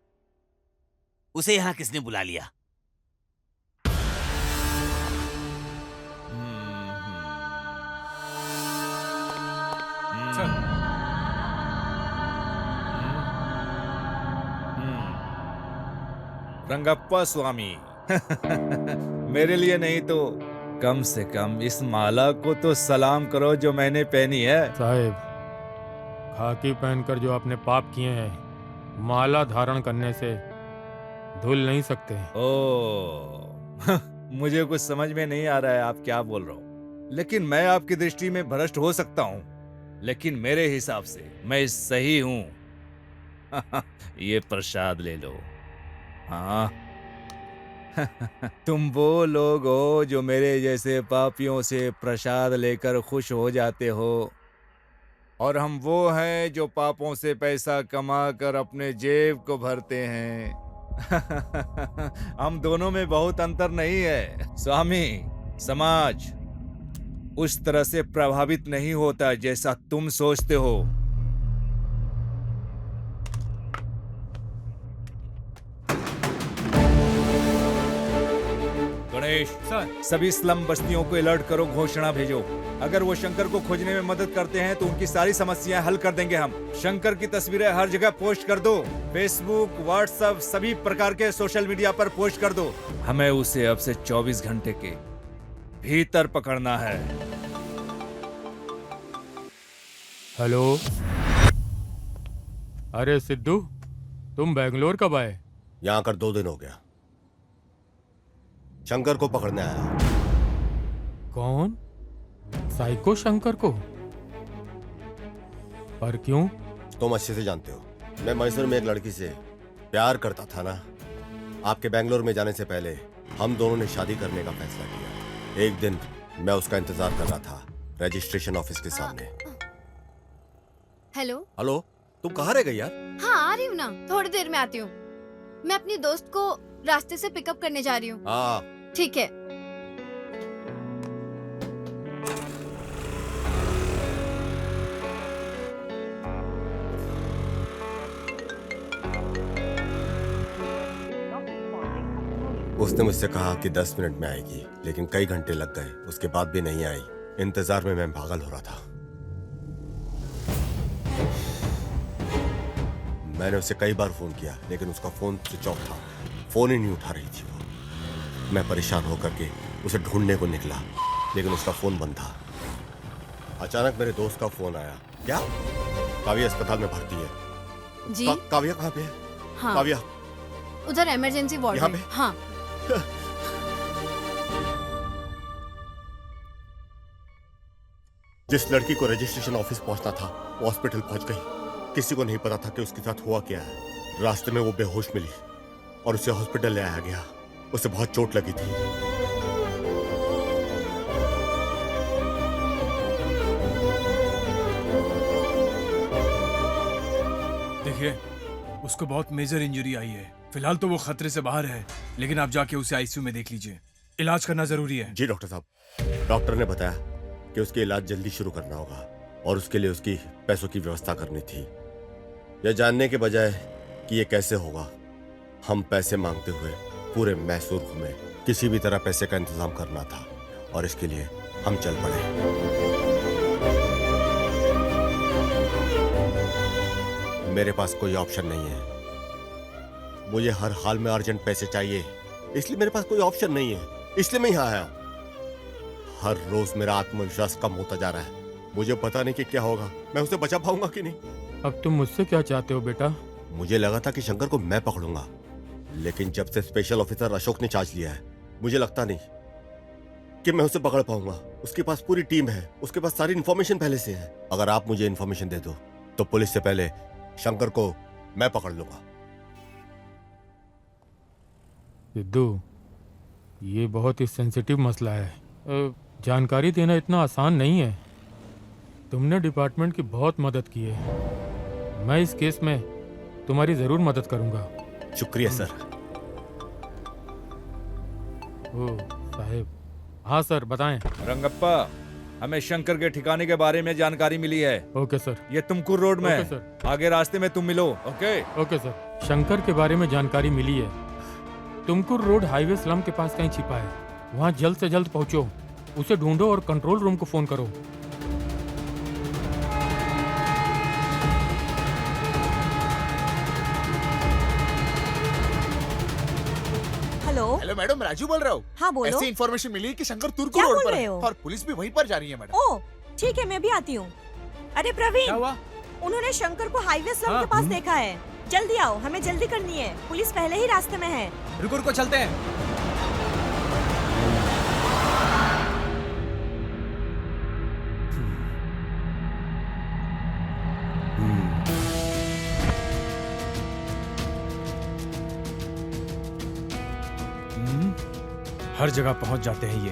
उसे यहाँ किसने बुला लिया? रंगप्पा स्वामी। मेरे लिए नहीं तो कम से कम इस माला को तो सलाम करो जो मैंने पहनी है। साहेब, खाकी पहनकर जो आपने पाप किए हैं, माला धारण करने से धुल नहीं सकते। ओ, मुझे कुछ समझ में नहीं आ रहा है आप क्या बोल रहे हो। लेकिन मैं आपकी दृष्टि में भ्रष्ट हो सकता हूँ, लेकिन मेरे हिसाब से मैं सही हूँ। ये प्रसाद ले लो। हाँ। तुम वो लोग हो जो मेरे जैसे पापियों से प्रसाद लेकर खुश हो जाते हो, और हम वो हैं जो पापों से पैसा कमा कर अपने जेब को भरते हैं। हम दोनों में बहुत अंतर नहीं है स्वामी। समाज उस तरह से प्रभावित नहीं होता जैसा तुम सोचते हो। महेश सर। सभी स्लम बस्तियों को अलर्ट करो, घोषणा भेजो। अगर वो शंकर को खोजने में मदद करते हैं तो उनकी सारी समस्याएं हल कर देंगे हम। शंकर की तस्वीरें हर जगह पोस्ट कर दो, फेसबुक, व्हाट्सएप, सभी प्रकार के सोशल मीडिया पर पोस्ट कर दो। हमें उसे अब से 24 घंटे के भीतर पकड़ना है। हेलो। अरे सिद्धू, तुम बेंगलोर कब आए? यहाँ आकर 2 दिन हो गया। शंकर को पकड़ने आया। कौन? साइको शंकर को? पर क्यों? तुम अच्छे से जानते हो, मैं मैसूर में एक लड़की से प्यार करता था ना। आपके बेंगलोर में जाने से पहले हम दोनों ने शादी करने का फैसला किया। एक दिन मैं उसका इंतजार कर रहा था रजिस्ट्रेशन ऑफिस के सामने। हेलो। हेलो, तुम कहाँ रह गई यार? हाँ, आ रही हूँ ना, थोड़ी देर में आती हूँ। मैं अपनी दोस्त को रास्ते से पिकअप करने जा रही हूँ। हाँ ठीक है। उसने मुझसे कहा कि 10 मिनट में आएगी, लेकिन कई घंटे लग गए, उसके बाद भी नहीं आई। इंतजार में मैं पागल हो रहा था। मैंने उसे कई बार फोन किया, लेकिन उसका फोन स्विच ऑफ था। फोन ही नहीं उठा रही थी वो। मैं परेशान होकर के उसे ढूंढने को निकला, लेकिन उसका फोन बंद था। अचानक मेरे दोस्त का फोन आया। क्या? काव्या अस्पताल में भर्ती है। जी। काव्या कहाँ पे है? हाँ। काव्या उधर इमरजेंसी वार्ड यहाँ में। पे? हाँ। जिस लड़की को रजिस्ट्रेशन ऑफिस पहुंचना था वो हॉस्पिटल पहुंच गई। किसी को नहीं पता था कि उसके साथ हुआ क्या है। रास्ते में वो बेहोश मिली और उसे हॉस्पिटल ले आया गया। उसे बहुत चोट लगी थी। देखिए, उसको बहुत मेजर इंजरी आई है। फिलहाल तो वो खतरे से बाहर है, लेकिन आप जाके उसे आईसीयू में देख लीजिए। इलाज करना जरूरी है। जी डॉक्टर साहब। डॉक्टर ने बताया कि उसके इलाज जल्दी शुरू करना होगा और उसके लिए उसकी पैसों की व्यवस्था करनी थी। यह जानने के बजाय कि ये कैसे होगा, हम पैसे मांगते हुए पूरे मैसूर घूमे। किसी भी तरह पैसे का इंतजाम करना था और इसके लिए हम चल पड़े। मेरे पास कोई ऑप्शन नहीं है। मुझे हर हाल में अर्जेंट पैसे चाहिए, इसलिए मेरे पास कोई ऑप्शन नहीं है। इसलिए मैं यहाँ आया। हर रोज मेरा आत्मविश्वास कम होता जा रहा है। मुझे पता नहीं कि क्या होगा, मैं उसे बचा पाऊंगा कि नहीं। अब तुम मुझसे क्या चाहते हो बेटा? मुझे लगा था कि शंकर को मैं पकड़ूंगा, लेकिन जब से स्पेशल ऑफिसर अशोक ने चार्ज लिया है, मुझे लगता नहीं कि मैं उसे पकड़ पाऊंगा। उसके पास पूरी टीम है, उसके पास सारी इंफॉर्मेशन पहले से है। अगर आप मुझे इंफॉर्मेशन दे दो तो पुलिस से पहले शंकर को मैं पकड़ लूंगा। सिद्धू, ये बहुत ही सेंसिटिव मसला है। जानकारी देना इतना आसान नहीं है। तुमने डिपार्टमेंट की बहुत मदद की है। मैं इस केस में तुम्हारी जरूर मदद करूंगा। शुक्रिया सर। ओ साहेब। हाँ सर, बताएं। रंगप्पा, हमें शंकर के ठिकाने के बारे में जानकारी मिली है। Okay sir. ये तुमकुर रोड में ओके है। सर। आगे रास्ते में तुम मिलो। Okay okay sir. शंकर के बारे में जानकारी मिली है। तुमकुर रोड हाईवे स्लम के पास कहीं छिपा है। वहाँ जल्द से जल्द पहुँचो, उसे ढूंढो और कंट्रोल रूम को फोन करो। हेलो मैडम, राजू बोल रहा हूँ। हाँ बोलो। ऐसी इन्फॉर्मेशन मिली कि शंकर तुर्क क्या रोड बोल पर रहे है हो? और पुलिस भी वहीं पर जा रही है मैडम। ओह ठीक है, मैं भी आती हूँ। अरे प्रवीण, क्या हुआ? उन्होंने शंकर को हाईवे स्लम हाँ, के पास देखा है। जल्दी आओ, हमें जल्दी करनी है। पुलिस पहले ही रास्ते में है। रुको रुको, चलते हैं। हर जगह पहुंच जाते हैं ये।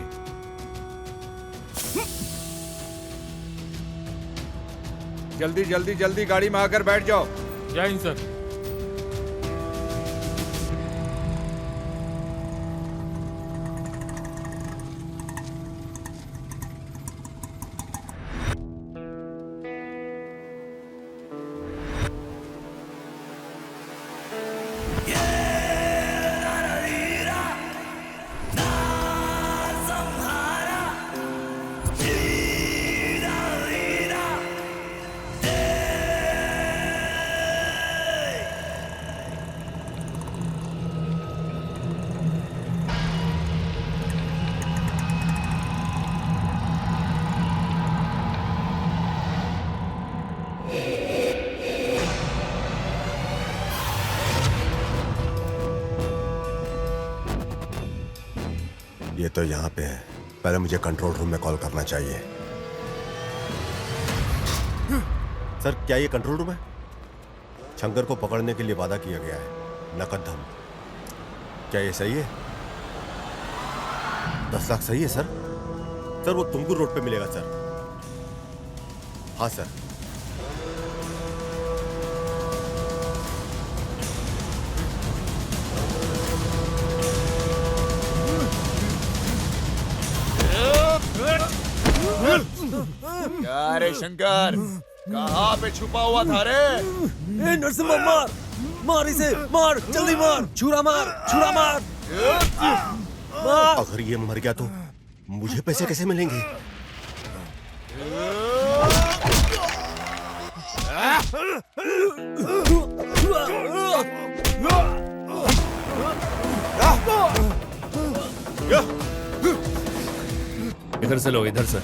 जल्दी जल्दी जल्दी गाड़ी में आकर बैठ जाओ। जय हिंद सर। ये तो यहाँ पे है। पहले मुझे कंट्रोल रूम में कॉल करना चाहिए। सर, क्या ये कंट्रोल रूम है? शंकर को पकड़ने के लिए वादा किया गया है, नकद धन। क्या ये सही है? 10 लाख सही है सर? सर, वो तुमकुर रोड पे मिलेगा सर। हाँ सर। क्या रे शंकर, कहाँ पे छुपा हुआ था रे? ए नरसिम्हा, मार मार इसे, मार जल्दी मार, छुरा मार, छुरा मार, मार। अगर ये मर गया तो मुझे पैसे कैसे मिलेंगे? इधर से लो, इधर से।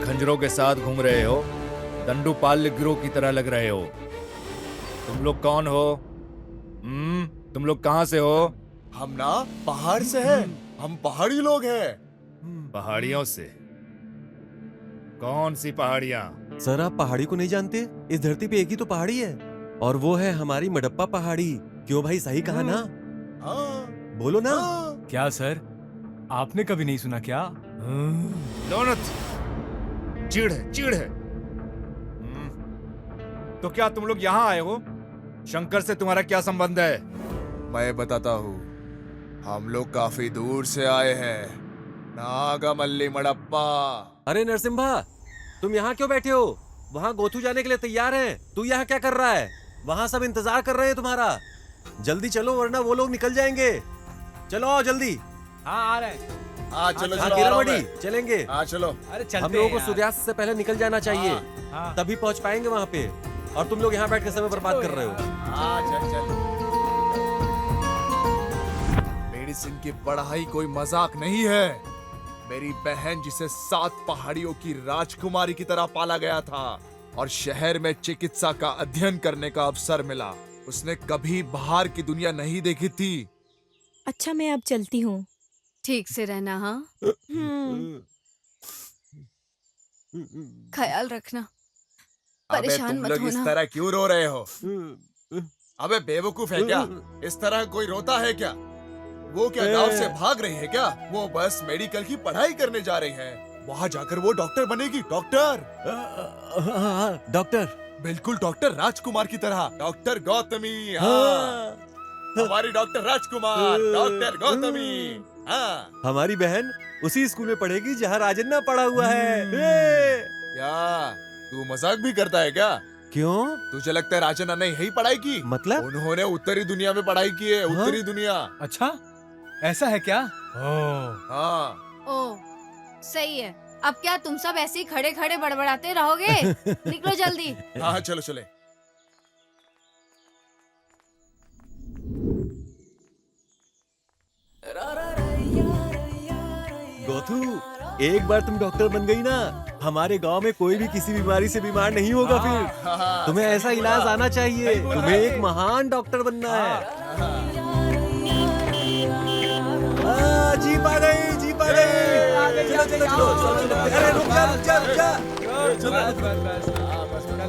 खंजरों के साथ घूम रहे हो, दंडुपाल्य गिरोह की तरह लग रहे हो। तुम लोग कौन हो? तुम लोग कहाँ से हो? हम ना पहाड़ से हैं। हम पहाड़ी लोग हैं। पहाड़ियों से? कौन सी पहाड़ियाँ? सर, आप पहाड़ी को नहीं जानते? इस धरती पे एक ही तो पहाड़ी है, और वो है हमारी मडप्पा पहाड़ी। क्यों भाई, सही कहा ना? हाँ, बोलो ना। क्या सर, आपने कभी नहीं सुना क्या? दोनों चिढ़ है, चिढ़ है। तो क्या तुम लोग यहाँ आए हो? शंकर से तुम्हारा क्या संबंध है? मैं बताता हूँ। हम लोग काफी दूर से आए हैं, नागामल्ली मडप्पा। अरे नरसिम्हा, तुम यहाँ क्यों बैठे हो? वहाँ गोथू जाने के लिए तैयार हैं। तू यहाँ क्या कर रहा है? वहाँ सब इंतजार कर रहे हैं तुम्हारा। जल्दी चलो, वरना वो लोग निकल जाएंगे। चलो आओ जल्दी। हाँ, आ रहे हैं। हाँ चलो हाँ, चलो, कीरामणि, चलेंगे। हाँ चलो। अरे चलते हम लोगों हैं को यार। सूर्यास्त से पहले निकल जाना चाहिए, हाँ। तभी पहुंच पाएंगे वहाँ पे। और तुम लोग यहाँ बैठ के समय बर्बाद कर रहे हो। हाँ चल चल। मेडिसिन की पढ़ाई कोई मजाक नहीं है। मेरी बहन, जिसे 7 पहाड़ियों की राजकुमारी की तरह पाला गया था, और शहर में चिकित्सा का अध्ययन करने का अवसर मिला। उसने कभी बाहर की दुनिया नहीं देखी थी। अच्छा, मैं अब चलती हूँ। ठीक से रहना, हाँ? ख्याल रखना, अबे परेशान तुम मत लोग इस होना। तरह क्यों रो रहे हो? अबे बेवकूफ है क्या? इस तरह कोई रोता है क्या? वो क्या गांव से भाग रही है क्या? वो बस मेडिकल की पढ़ाई करने जा रही है। वहाँ जाकर वो डॉक्टर बनेगी। Doctor, doctor. बिल्कुल डॉक्टर राजकुमार की तरह। डॉक्टर गौतमी, हाँ। हमारी डॉक्टर राजकुमार, डॉक्टर गौतमी, हाँ। हमारी बहन उसी स्कूल में पढ़ेगी जहाँ राजन्ना पढ़ा हुआ है। क्या तू मजाक भी करता है क्या? क्यों? तुझे लगता है राजन्ना ने यही पढ़ाई की? मतलब? उन्होंने उत्तरी दुनिया में पढ़ाई की है। उत्तरी दुनिया। अच्छा, ऐसा है क्या? हाँ। ओ, सही है। अब क्या तुम सब ऐसे ही खड़े खड़े बड़बड़ाते रहोगे? निकलो जल्दी। हाँ चलो चले। गोथू, एक बार तुम डॉक्टर बन गई ना, हमारे गांव में कोई भी किसी बीमारी से बीमार नहीं होगा फिर। तुम्हें ऐसा इलाज आना चाहिए। तुम्हें एक महान डॉक्टर बनना है। जीप आ गई, जीप आ गई। चलो चलो चलो। अरे रुक जा रुक जा रुक जा।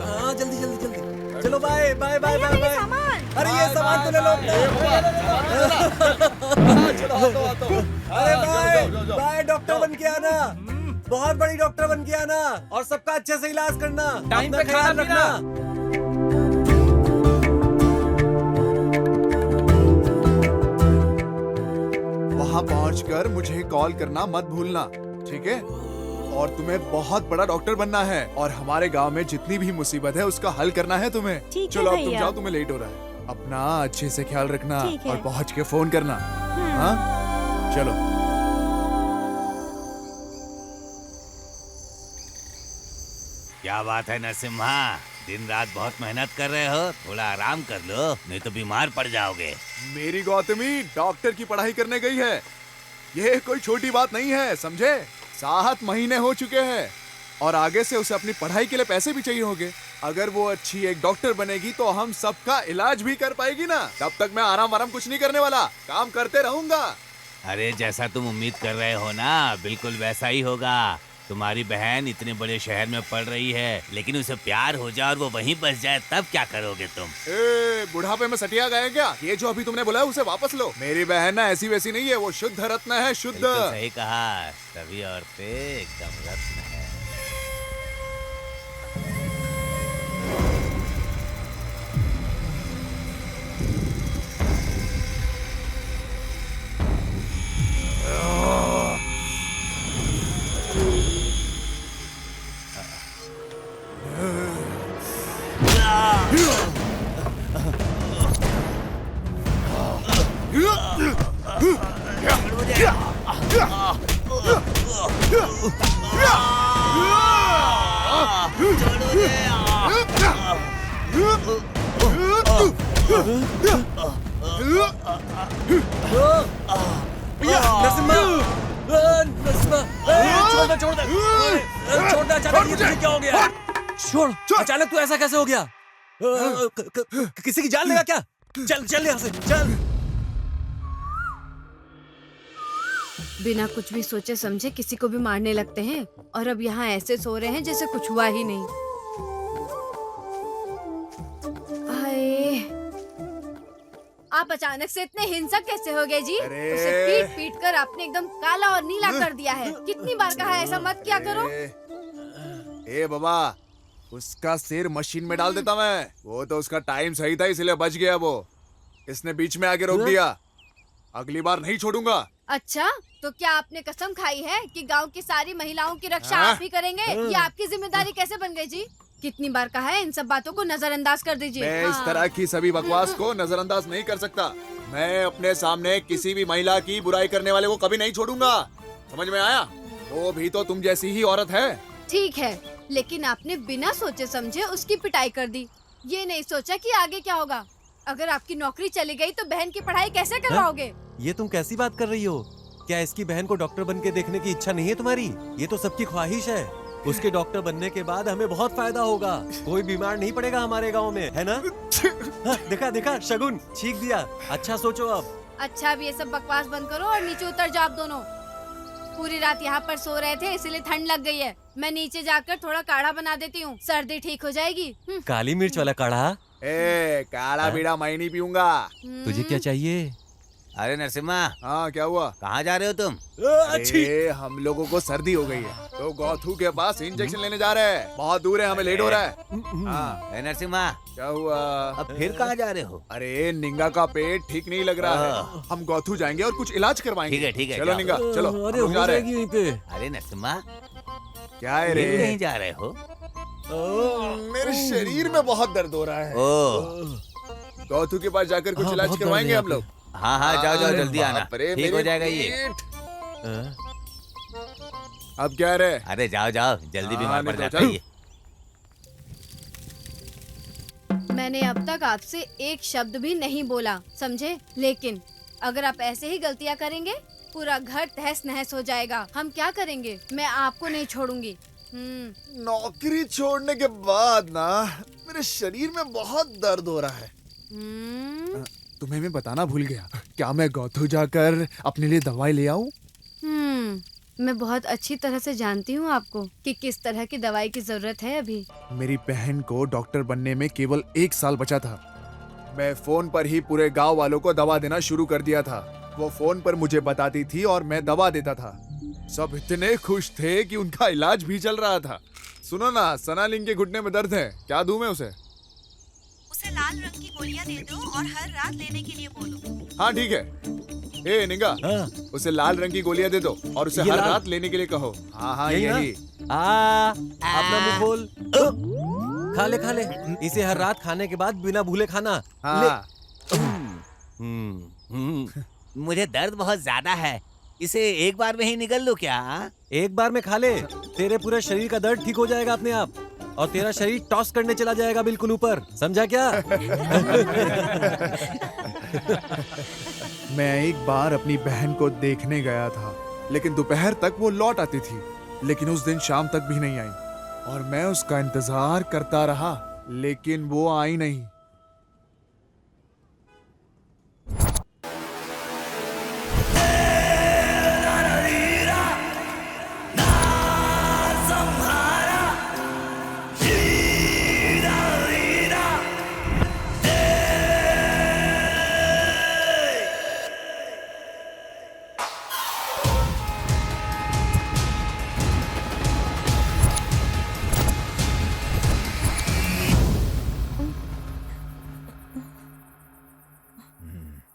हाँ जल्दी जल्दी जल्दी। चलो bye bye bye bye bye. अरे ये सामान तो ले लो अपना। अरे बाय बाय, डॉक्टर बन के आना। बहुत बड़ी डॉक्टर बन के आना और सबका अच्छे से इलाज करना। टाइम पे ख्याल रखना। वहाँ पहुँचकर मुझे कॉल करना मत भूलना, ठीक है? और तुम्हें बहुत बड़ा डॉक्टर बनना है और हमारे गांव में जितनी भी मुसीबत है उसका हल करना है तुम्हें। ठीक है चलो अब तुम भैया। जाओ, तुम्हें लेट हो रहा है। अपना अच्छे से ख्याल रखना ठीक है। और पहुँच के फोन करना। हाँ चलो। क्या बात है नरसिम्हा, दिन रात बहुत मेहनत कर रहे हो। थोड़ा आराम कर लो, नहीं तो बीमार पड़ जाओगे। मेरी गौतमी डॉक्टर की पढ़ाई करने गई है। ये कोई छोटी बात नहीं है, समझे? 7 महीने हो चुके हैं और आगे से उसे अपनी पढ़ाई के लिए पैसे भी चाहिए होंगे। अगर वो अच्छी एक डॉक्टर बनेगी तो हम सबका इलाज भी कर पाएगी ना। तब तक मैं आराम कुछ नहीं करने वाला, काम करते रहूंगा। अरे जैसा तुम उम्मीद कर रहे हो ना, बिल्कुल वैसा ही होगा। तुम्हारी बहन इतने बड़े शहर में पढ़ रही है, लेकिन उसे प्यार हो जाए और वो वहीं बस जाए, तब क्या करोगे तुम? बुढ़ापे में सटिया गए क्या? ये जो अभी तुमने बोला है उसे वापस लो। मेरी बहन ना ऐसी वैसी नहीं है, वो शुद्ध रत्न है, शुद्ध। बिल्कुल सही कहा, सभी औरतें एकदम रत्न है। छोड़, अचानक तू ऐसा कैसे हो गया? किसी की जान लेगा क्या? चल चल यहाँ से चल। बिना कुछ भी सोचे समझे किसी को भी मारने लगते हैं और अब यहाँ ऐसे सो रहे हैं जैसे कुछ हुआ ही नहीं। हाय, आप अचानक से इतने हिंसक कैसे हो गए जी? उसे पीट पीट कर आपने एकदम काला और नीला कर दिया है। कितनी बार कहा है ऐसा मत किया करो। ए बाबा, उसका सिर मशीन में डाल देता मैं। वो तो उसका टाइम सही था इसलिए बच गया। वो इसने बीच में आके रोक दिया। अगली बार नहीं छोड़ूंगा। अच्छा, तो क्या आपने कसम खाई है कि गांव की सारी महिलाओं की रक्षा आप ही करेंगे? ये आपकी जिम्मेदारी कैसे बन गई जी? कितनी बार कहा है इन सब बातों को नजरअंदाज कर दीजिए। मैं इस तरह की सभी बकवास को नजरअंदाज नहीं कर सकता। मैं अपने सामने किसी भी महिला की बुराई करने वाले को कभी नहीं छोड़ूंगा। समझ में आया? वो भी तो तुम जैसी ही औरत है। ठीक है, लेकिन आपने बिना सोचे समझे उसकी पिटाई कर दी। ये नहीं सोचा कि आगे क्या होगा। अगर आपकी नौकरी चली गई तो बहन की पढ़ाई कैसे करवाओगे? ये तुम कैसी बात कर रही हो? क्या इसकी बहन को डॉक्टर बन के देखने की इच्छा नहीं है तुम्हारी? ये तो सबकी ख्वाहिश है। उसके डॉक्टर बनने के बाद हमें बहुत फायदा होगा। कोई बीमार नहीं पड़ेगा हमारे गांव में, है ना? हाँ, देखा देखा शगुन छींक दिया। अच्छा सोचो अब। अच्छा अब ये सब बकवास बंद करो और नीचे उतर जाओ आप दोनों। पूरी रात यहाँ पर सो रहे थे इसलिए ठंड लग गई है। मैं नीचे जाकर थोड़ा काढ़ा बना देती हूँ, सर्दी ठीक हो जाएगी। काली मिर्च वाला काढ़ा? काढ़ा बीड़ा मैं नहीं पीऊंगा। तुझे क्या चाहिए? अरे नरसिम्हा, हाँ क्या हुआ? कहाँ जा रहे हो तुम? अरे हम लोगों को सर्दी हो गई है तो गौथू के पास इंजेक्शन लेने जा रहे हैं। बहुत दूर है, हमें लेट हो रहा है। हाँ अरे नरसिम्हा, क्या हुआ? अब फिर कहाँ जा रहे हो? अरे निंगा का पेट ठीक नहीं लग रहा है, हम गौथू जाएंगे और कुछ इलाज करवाएंगे। ठीक है चलो जाओ। निंगा चलो, अरे हम लोग जा हो रहे जाएगी हैं। यहीं पे। अरे नरसिम्हा, क्या है फिर रे? कहीं जा रहे हो? मेरे शरीर में बहुत दर्द हो रहा है। ओ, गौथू के पास जाकर कुछ हाँ, इलाज बहुत करवाएंगे दर्द हम है लोग। हाँ हाँ जाओ जाओ जल्दी आना, बाप रे, ठीक हो मेरे जाएगा ये। पेट। अब क्या रे? अरे जाओ जाओ जल्दी, बीमार पड़ निकलो, जाता चल। है ये। मैंने अब तक आपसे एक शब्द भी नहीं बोला, समझे? लेकिन अगर आप ऐसे ही गलतियाँ करेंगे पूरा घर तहस नहस हो जाएगा। हम क्या करेंगे? मैं आपको नहीं छोड़ूंगी। नौकरी छोड़ने के बाद ना मेरे शरीर में बहुत दर्द हो रहा है। तुम्हें मैं बताना भूल गया, क्या मैं गौथू जाकर अपने लिए दवाई ले आऊं? मैं बहुत अच्छी तरह से जानती हूँ आपको कि किस तरह की दवाई की जरूरत है अभी। मेरी बहन को डॉक्टर बनने में केवल 1 साल बचा था। मैं फोन पर ही पूरे गांव वालों को दवा देना शुरू कर दिया था। वो फोन पर मुझे बताती थी और मैं दवा देता था। सब इतने खुश थे कि उनका इलाज भी चल रहा था। सुनो ना, सनालिंग के घुटने में दर्द है, क्या दूं मैं उसे? उसे लाल रंग की गोलियां दे दो और हर रात लेने के लिए बोलो। हाँ ठीक है। ए निंगा, हाँ। उसे लाल रंग की गोलियां दे दो और उसे ये हर लाल? रात लेने के लिए कहो। हाँ हाँ यही ना? यही। अपना मुंह खोल। खा ले खा ले, इसे हर रात खाने के बाद बिना भूले खाना। हाँ मुझे दर्द बहुत ज्यादा है, इसे एक बार में ही निकल लो क्या? एक बार में खा ले, तेरे पूरे शरीर का दर्द ठीक हो जाएगा अपने आप और तेरा शरीर टॉस करने चला जाएगा बिल्कुल ऊपर, समझा क्या? मैं एक बार अपनी बहन को देखने गया था, लेकिन दोपहर तक वो लौट आती थी, लेकिन उस दिन शाम तक भी नहीं आई और मैं उसका इंतजार करता रहा, लेकिन वो आई नहीं।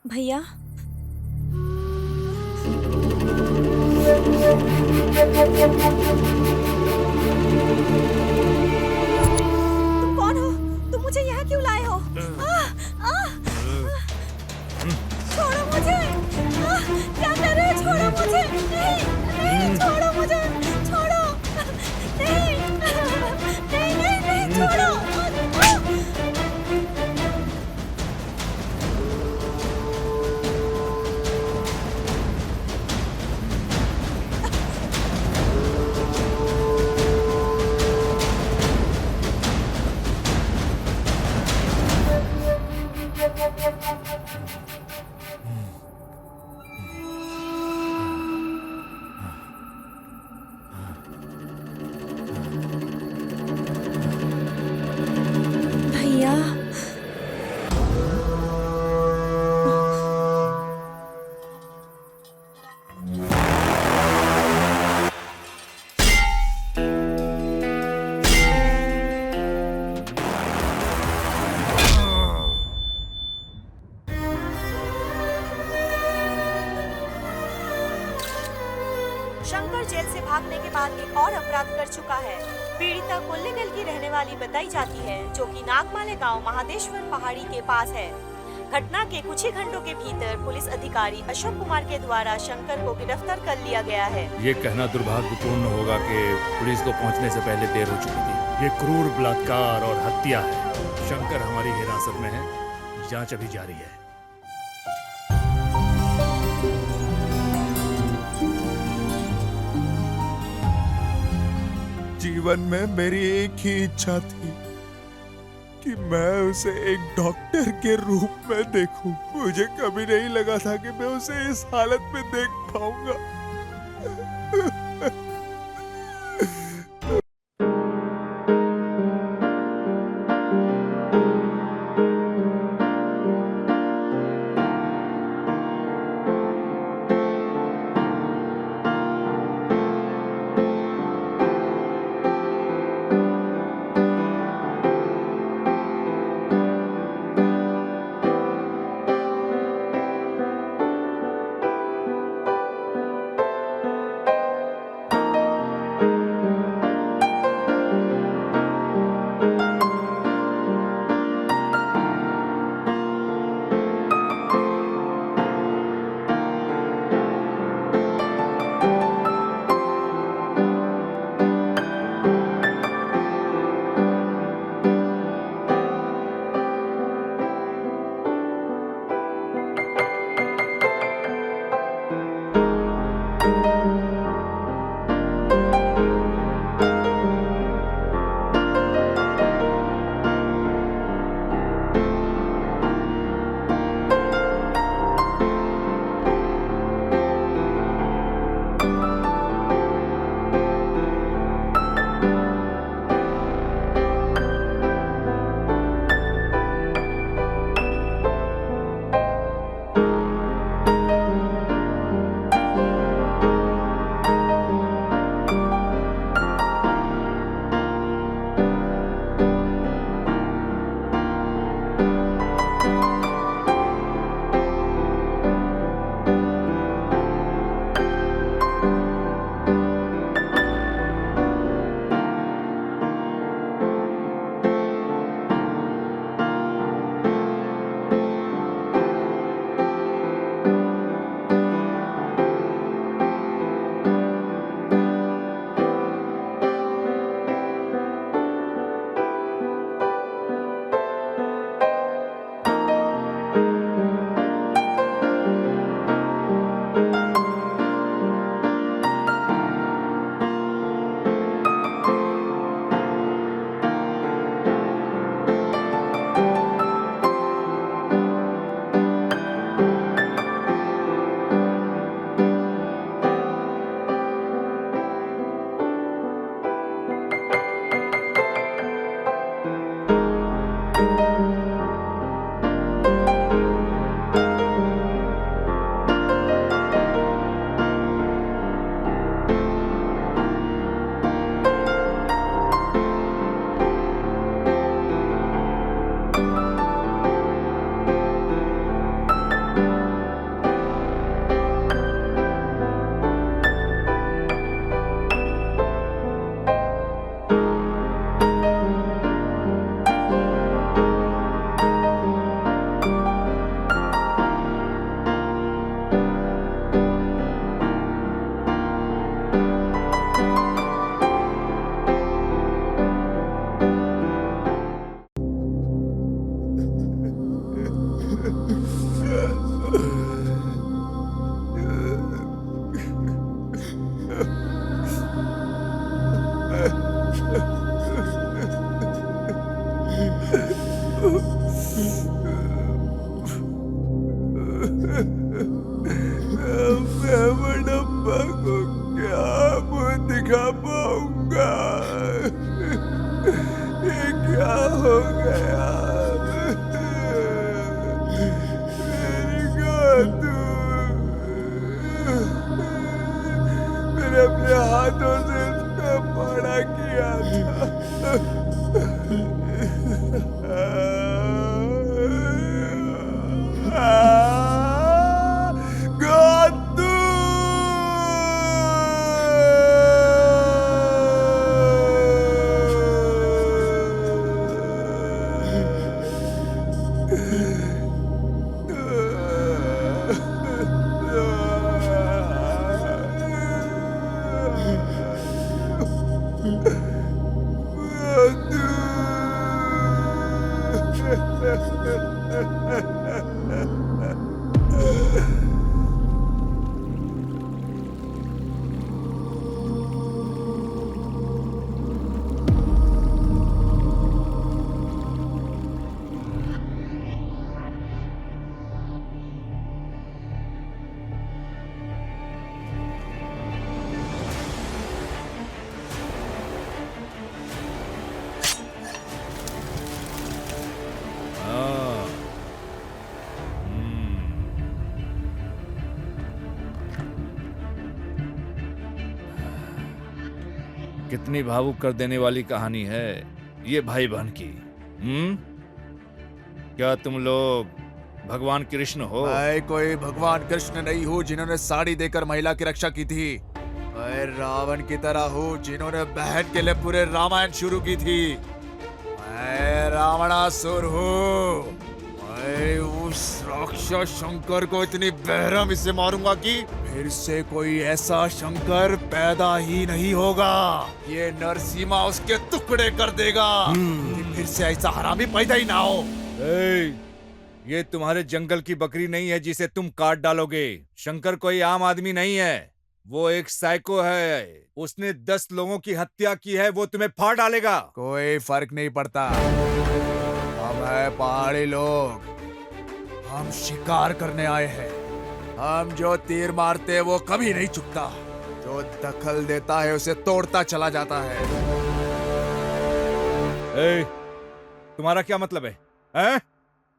भैया, तुम कौन हो? तुम मुझे यहाँ क्यों लाए हो? छोड़ो मुझे! क्या कर रहे हो? छोड़ो मुझे! नहीं, छोड़ो मुझे! छोड़ो! नहीं, नहीं, नहीं, नहीं, छोड़ो! भैया, शंकर जेल से भागने के बाद एक और अपराध कर चुका है। पीड़िता कोल्लेगल की रहने वाली बताई जाती है, जो कि नागमाले गांव महादेश्वर पहाड़ी के पास है। घटना के कुछ ही घंटों के भीतर पुलिस अधिकारी अशोक कुमार के द्वारा शंकर को गिरफ्तार कर लिया गया है। ये कहना दुर्भाग्यपूर्ण होगा कि पुलिस को पहुंचने से पहले देर हो चुकी थी। ये क्रूर बलात्कार और हत्या है। शंकर हमारी हिरासत में है, जांच अभी जारी है। जीवन में मेरी एक ही इच्छा थी कि मैं उसे एक डॉक्टर के रूप में देखूं। मुझे कभी नहीं लगा था कि मैं उसे इस हालत में देख पाऊंगा। कितनी भावुक कर देने वाली कहानी है ये भाई बहन की। क्या तुम लोग भगवान कृष्ण हो? मैं कोई भगवान कृष्ण नहीं हूँ जिन्होंने साड़ी देकर महिला की रक्षा की थी। मैं रावण की तरह हूँ जिन्होंने बहन के लिए पूरे रामायण शुरू की थी। मैं रावणासुर हूँ। मैं उस राक्षस शंकर को इतनी बेरहमी से मारूंगा कि फिर से कोई ऐसा शंकर पैदा ही नहीं होगा। ये नरसिम्हा उसके टुकड़े कर देगा कि फिर से ऐसा हरामी पैदा ही ना हो। ये तुम्हारे जंगल की बकरी नहीं है जिसे तुम काट डालोगे। शंकर कोई आम आदमी नहीं है, वो एक साइको है। उसने 10 लोगों की हत्या की है, वो तुम्हें फाड़ डालेगा। कोई फर्क नहीं पड़ता। हम है पहाड़ी लोग, हम शिकार करने आए हैं। हम जो तीर मारते हैं वो कभी नहीं चुकता। जो दखल देता है उसे तोड़ता चला जाता है। तुम्हारा क्या मतलब है? हैं?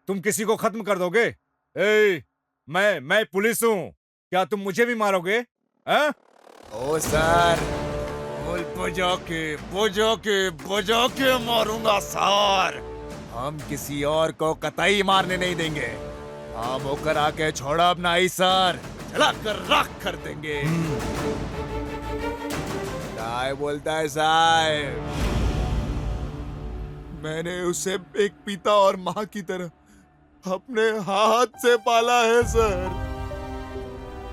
तुम किसी को खत्म कर दोगे? मैं पुलिस हूँ, क्या तुम मुझे भी मारोगे? हैं? ओ सर, बजा के मारूंगा सर। हम किसी और को कतई मारने नहीं देंगे। हम होकर आके छोड़ा अपना ही सर, चला कर राख कर देंगे। क्या बोलता है साहब? मैंने उसे एक पिता और माँ की तरह अपने हाथ से पाला है सर।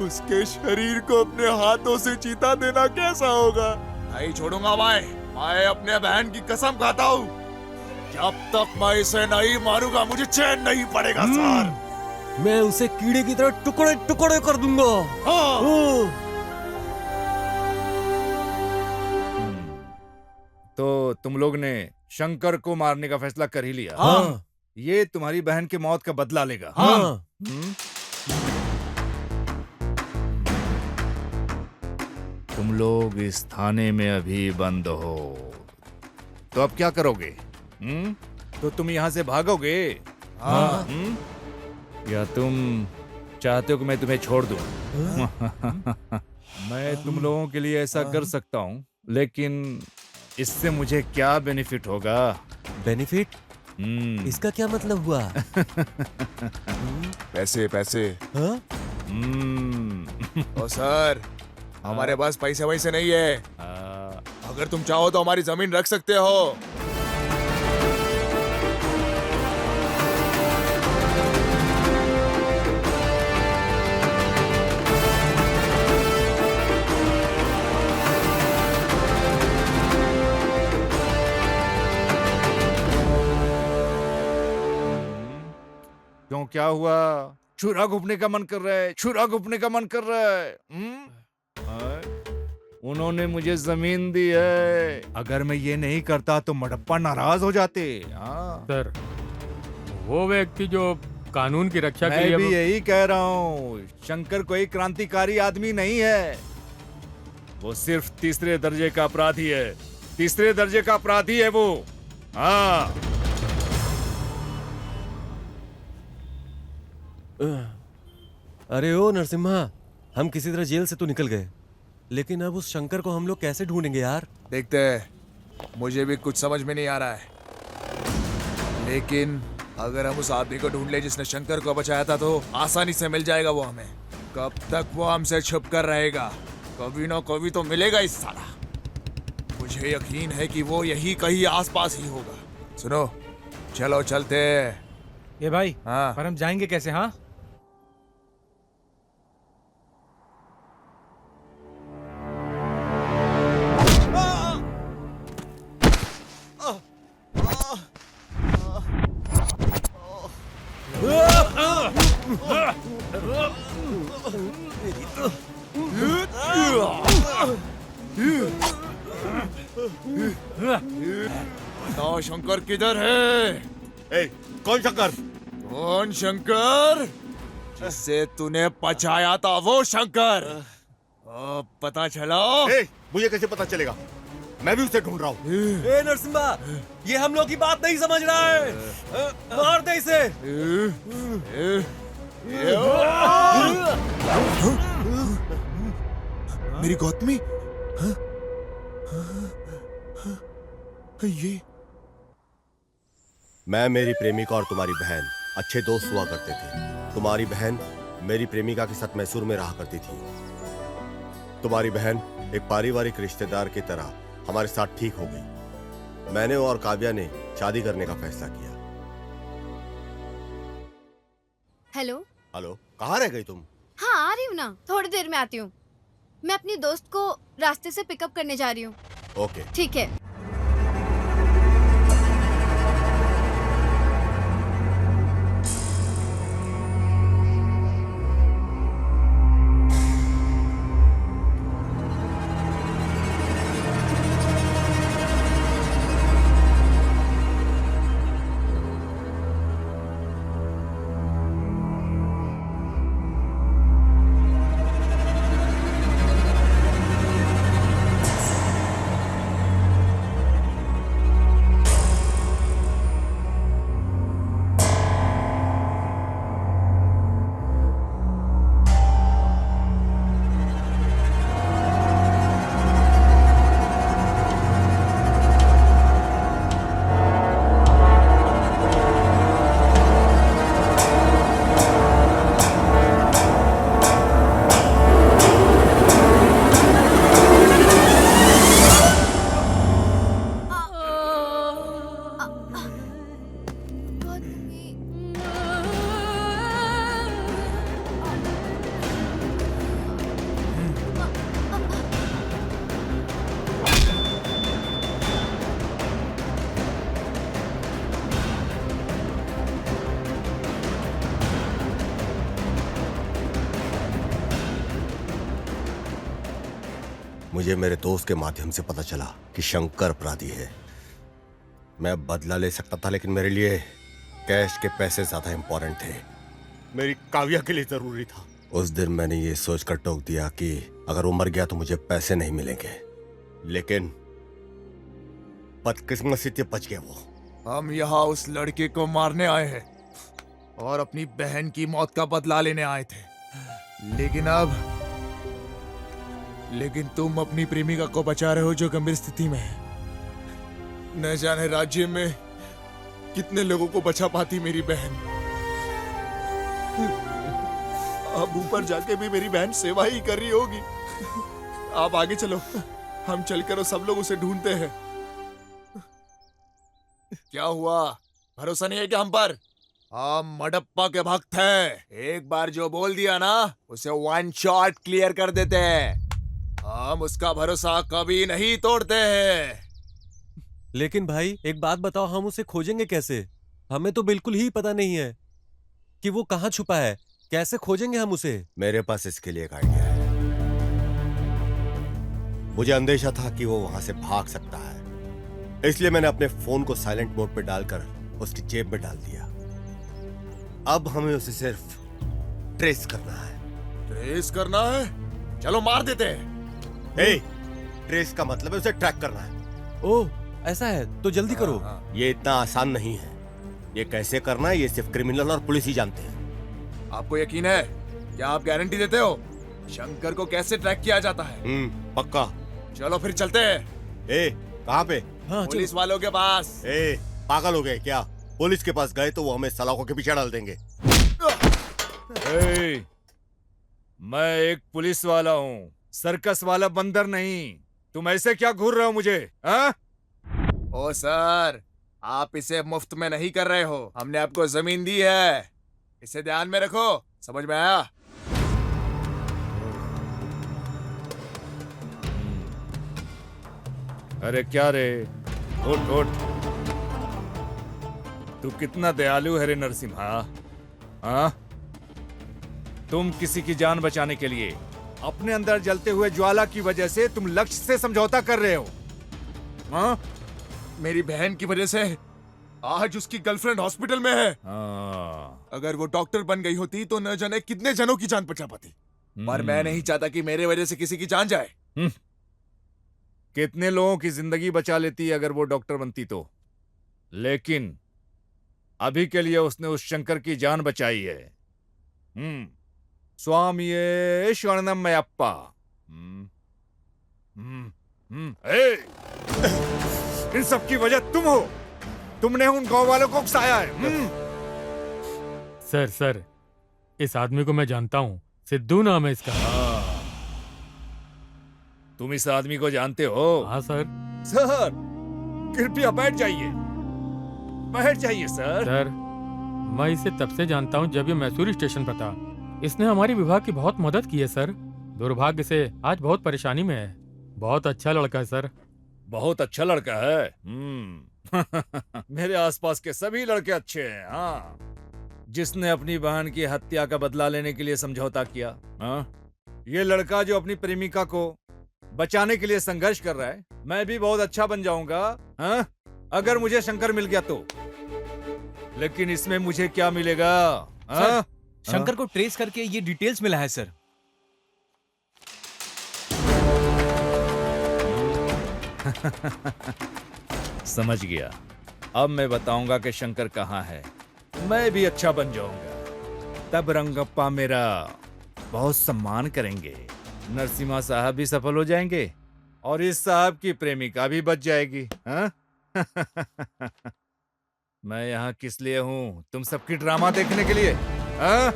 उसके शरीर को अपने हाथों से चीता देना कैसा होगा? नहीं छोड़ूंगा मैं अपने बहन की कसम खाता हूँ। जब तक मैं इसे नहीं मारूंगा मुझे चैन नहीं पड़ेगा सर। मैं उसे कीड़े की तरह टुकड़े टुकड़े कर दूंगा। हाँ। तो तुम लोग ने शंकर को मारने का फैसला कर ही लिया? हाँ। ये तुम्हारी बहन के मौत का बदला लेगा। हाँ। तुम लोग इस थाने में अभी बंद हो, तो अब क्या करोगे? तो तुम यहाँ से भागोगे? हाँ। या तुम चाहते हो कि मैं तुम्हें छोड़ दूं? मैं तुम लोगों के लिए ऐसा कर सकता हूँ, लेकिन इससे मुझे क्या बेनिफिट होगा? बेनिफिट? इसका क्या मतलब हुआ? पैसे पैसे। हाँ? ओ सर, हमारे पास पैसे वैसे नहीं है। अगर तुम चाहो तो हमारी जमीन रख सकते हो। क्यों, क्या हुआ? छुरा घुपने का मन कर रहा है? छुरा घुपने का मन कर रहा है? उन्होंने मुझे जमीन दी है। अगर मैं ये नहीं करता तो मडप्पा नाराज हो जाते। सर, वो व्यक्ति जो कानून की रक्षा के लिए मैं भी यही कह रहा हूँ। शंकर कोई क्रांतिकारी आदमी नहीं है, वो सिर्फ तीसरे दर्जे का अपराधी है। तीसरे दर्जे का अपराधी है वो। हाँ। अरे ओ नरसिम्हा, हम किसी तरह जेल से तो निकल गए, लेकिन अब उस शंकर को हम लोग कैसे ढूंढेंगे यार? देखते हैं, मुझे भी कुछ समझ में नहीं आ रहा है। लेकिन अगर हम उस आदमी को ढूंढ ले जिसने शंकर को बचाया था तो आसानी से मिल जाएगा वो हमें। कब तक वो हमसे छुप कर रहेगा? कभी ना कभी तो मिलेगा इस साला। मुझे यकीन है कि वो यही कहीं आसपास ही होगा। सुनो, चलो चलते। ये भाई, हाँ। पर हम जाएंगे कैसे? हाँ, बताओ शंकर किधर है? कौन शंकर? कौन शंकर? जिसे तूने पचाया था वो शंकर। पता चला? मुझे कैसे पता चलेगा? मैं भी उसे ढूंढ रहा हूँ। ए नरसिम्हा, ये हम लोग की बात नहीं समझ रहा है। मार दे इसे। मेरी गौतमी? ये मैं, मेरी प्रेमिका और तुम्हारी बहन अच्छे दोस्त हुआ करते थे। तुम्हारी बहन मेरी प्रेमिका के साथ मैसूर में रहा करती थी। तुम्हारी बहन एक पारिवारिक रिश्तेदार की तरह हमारे साथ ठीक हो गई। मैंने और काव्या ने शादी करने का फैसला किया। हेलो। हेलो, कहाँ रह गई तुम? हाँ आ रही हूँ ना, थोड़ी देर में आती हूँ। मैं अपनी दोस्त को रास्ते से पिकअप करने जा रही हूँ। ओके ठीक है। मुझे मेरे दोस्त के माध्यम से पता चला कि शंकर अपराधी है। मैं बदला ले सकता था, लेकिन मेरे लिए कैश के पैसे ज्यादा इंपॉर्टेंट थे। मेरी काव्या के लिए जरूरी था। उस दिन मैंने ये सोचकर टोक दिया कि अगर वो मर गया तो मुझे पैसे नहीं मिलेंगे, लेकिन बदकिस्मती से बच गया वो। हम यहाँ उस लड़के को मारने आए हैं और अपनी बहन की मौत का बदला लेने आए थे, लेकिन तुम अपनी प्रेमिका को बचा रहे हो जो गंभीर स्थिति में है। न जाने राज्य में कितने लोगों को बचा पाती मेरी बहन। अब ऊपर जाके भी मेरी बहन सेवा ही कर रही होगी। आप आगे चलो, हम चलकर सब लोग उसे ढूंढते हैं। क्या हुआ, भरोसा नहीं है क्या हम पर? हम मडप्पा के भक्त हैं। एक बार जो बोल दिया ना, उसे वन शॉट क्लियर कर देते हैं। हम उसका भरोसा कभी नहीं तोड़ते हैं। लेकिन भाई एक बात बताओ, हम उसे खोजेंगे कैसे? हमें तो बिल्कुल ही पता नहीं है कि वो कहाँ छुपा है। कैसे खोजेंगे हम उसे? मेरे पास इसके लिए एक आइडिया है। मुझे अंदेशा था कि वो वहां से भाग सकता है, इसलिए मैंने अपने फोन को साइलेंट मोड पे डालकर उसकी जेब में डाल दिया। अब हमें उसे सिर्फ ट्रेस करना है। ट्रेस करना है? चलो मार देते हैं। ट्रेस का मतलब है उसे ट्रैक करना है। ओह, ऐसा है तो जल्दी करो। ये इतना आसान नहीं है। ये कैसे करना है ये सिर्फ क्रिमिनल और पुलिस ही जानते हैं। आपको यकीन है? क्या आप गारंटी देते हो शंकर को कैसे ट्रैक किया जाता है? पक्का। चलो फिर चलते हैं। कहाँ पे? पुलिस वालों के पास। पागल हो गए क्या? पुलिस के पास गए तो वो हमें सलाखों के पीछे डाल देंगे। मैं एक पुलिस वाला हूँ, सर्कस वाला बंदर नहीं। तुम ऐसे क्या घूर रहे हो मुझे? ओ सर, आप इसे मुफ्त में नहीं कर रहे हो। हमने आपको जमीन दी है, इसे ध्यान में रखो। समझ में आया? अरे क्या रे, उठ उठ। तू कितना दयालु है रे नरसिम्हा। हाँ, तुम किसी की जान बचाने के लिए अपने अंदर जलते हुए ज्वाला की वजह से तुम लक्ष्य से समझौता कर रहे हो। हाँ? मेरी बहन की वजह से आज उसकी गर्लफ्रेंड हॉस्पिटल में है। अगर वो डॉक्टर बन गई होती तो न जाने कितने जनों की जान बचा पाती। पर मैं नहीं चाहता कि मेरे वजह से किसी की जान जाए। कितने लोगों की जिंदगी बचा लेती अगर वो डॉक्टर बनती तो। लेकिन अभी के लिए उसने उस शंकर की जान बचाई है। स्वामी शरणमयप्पा। इन सब की वजह तुम हो। तुमने उन गांव वालों को उकसाया है। सर सर, इस आदमी को मैं जानता हूँ, सिद्धू नाम है इसका। तुम इस आदमी को जानते हो? हाँ सर। सर कृपया बैठ जाइए, बैठ जाइए सर। सर मैं इसे तब से जानता हूँ जब ये मैसूर स्टेशन पर था। इसने हमारी विभाग की बहुत मदद की है सर। दुर्भाग्य से आज बहुत परेशानी में है। बहुत अच्छा लड़का है सर। बहुत अच्छा लड़का है। मेरे आसपास के सभी लड़के अच्छे हैं। हाँ, जिसने अपनी बहन की हत्या का बदला लेने के लिए समझौता किया। हाँ, ये लड़का जो अपनी प्रेमिका को बचाने के लिए संघर्ष कर रहा है। मैं भी बहुत अच्छा बन जाऊंगा, हाँ? अगर मुझे शंकर मिल गया तो। लेकिन इसमें मुझे क्या मिलेगा? हाँ? शंकर को ट्रेस करके ये डिटेल्स मिला है सर। समझ गया। अब मैं बताऊंगा कि शंकर कहाँ है। मैं भी अच्छा बन जाऊंगा, तब रंगप्पा मेरा बहुत सम्मान करेंगे। नरसिम्हा साहब भी सफल हो जाएंगे और इस साहब की प्रेमिका भी बच जाएगी। हाँ? मैं यहाँ किस लिए हूँ? तुम सबकी ड्रामा देखने के लिए? हाँ?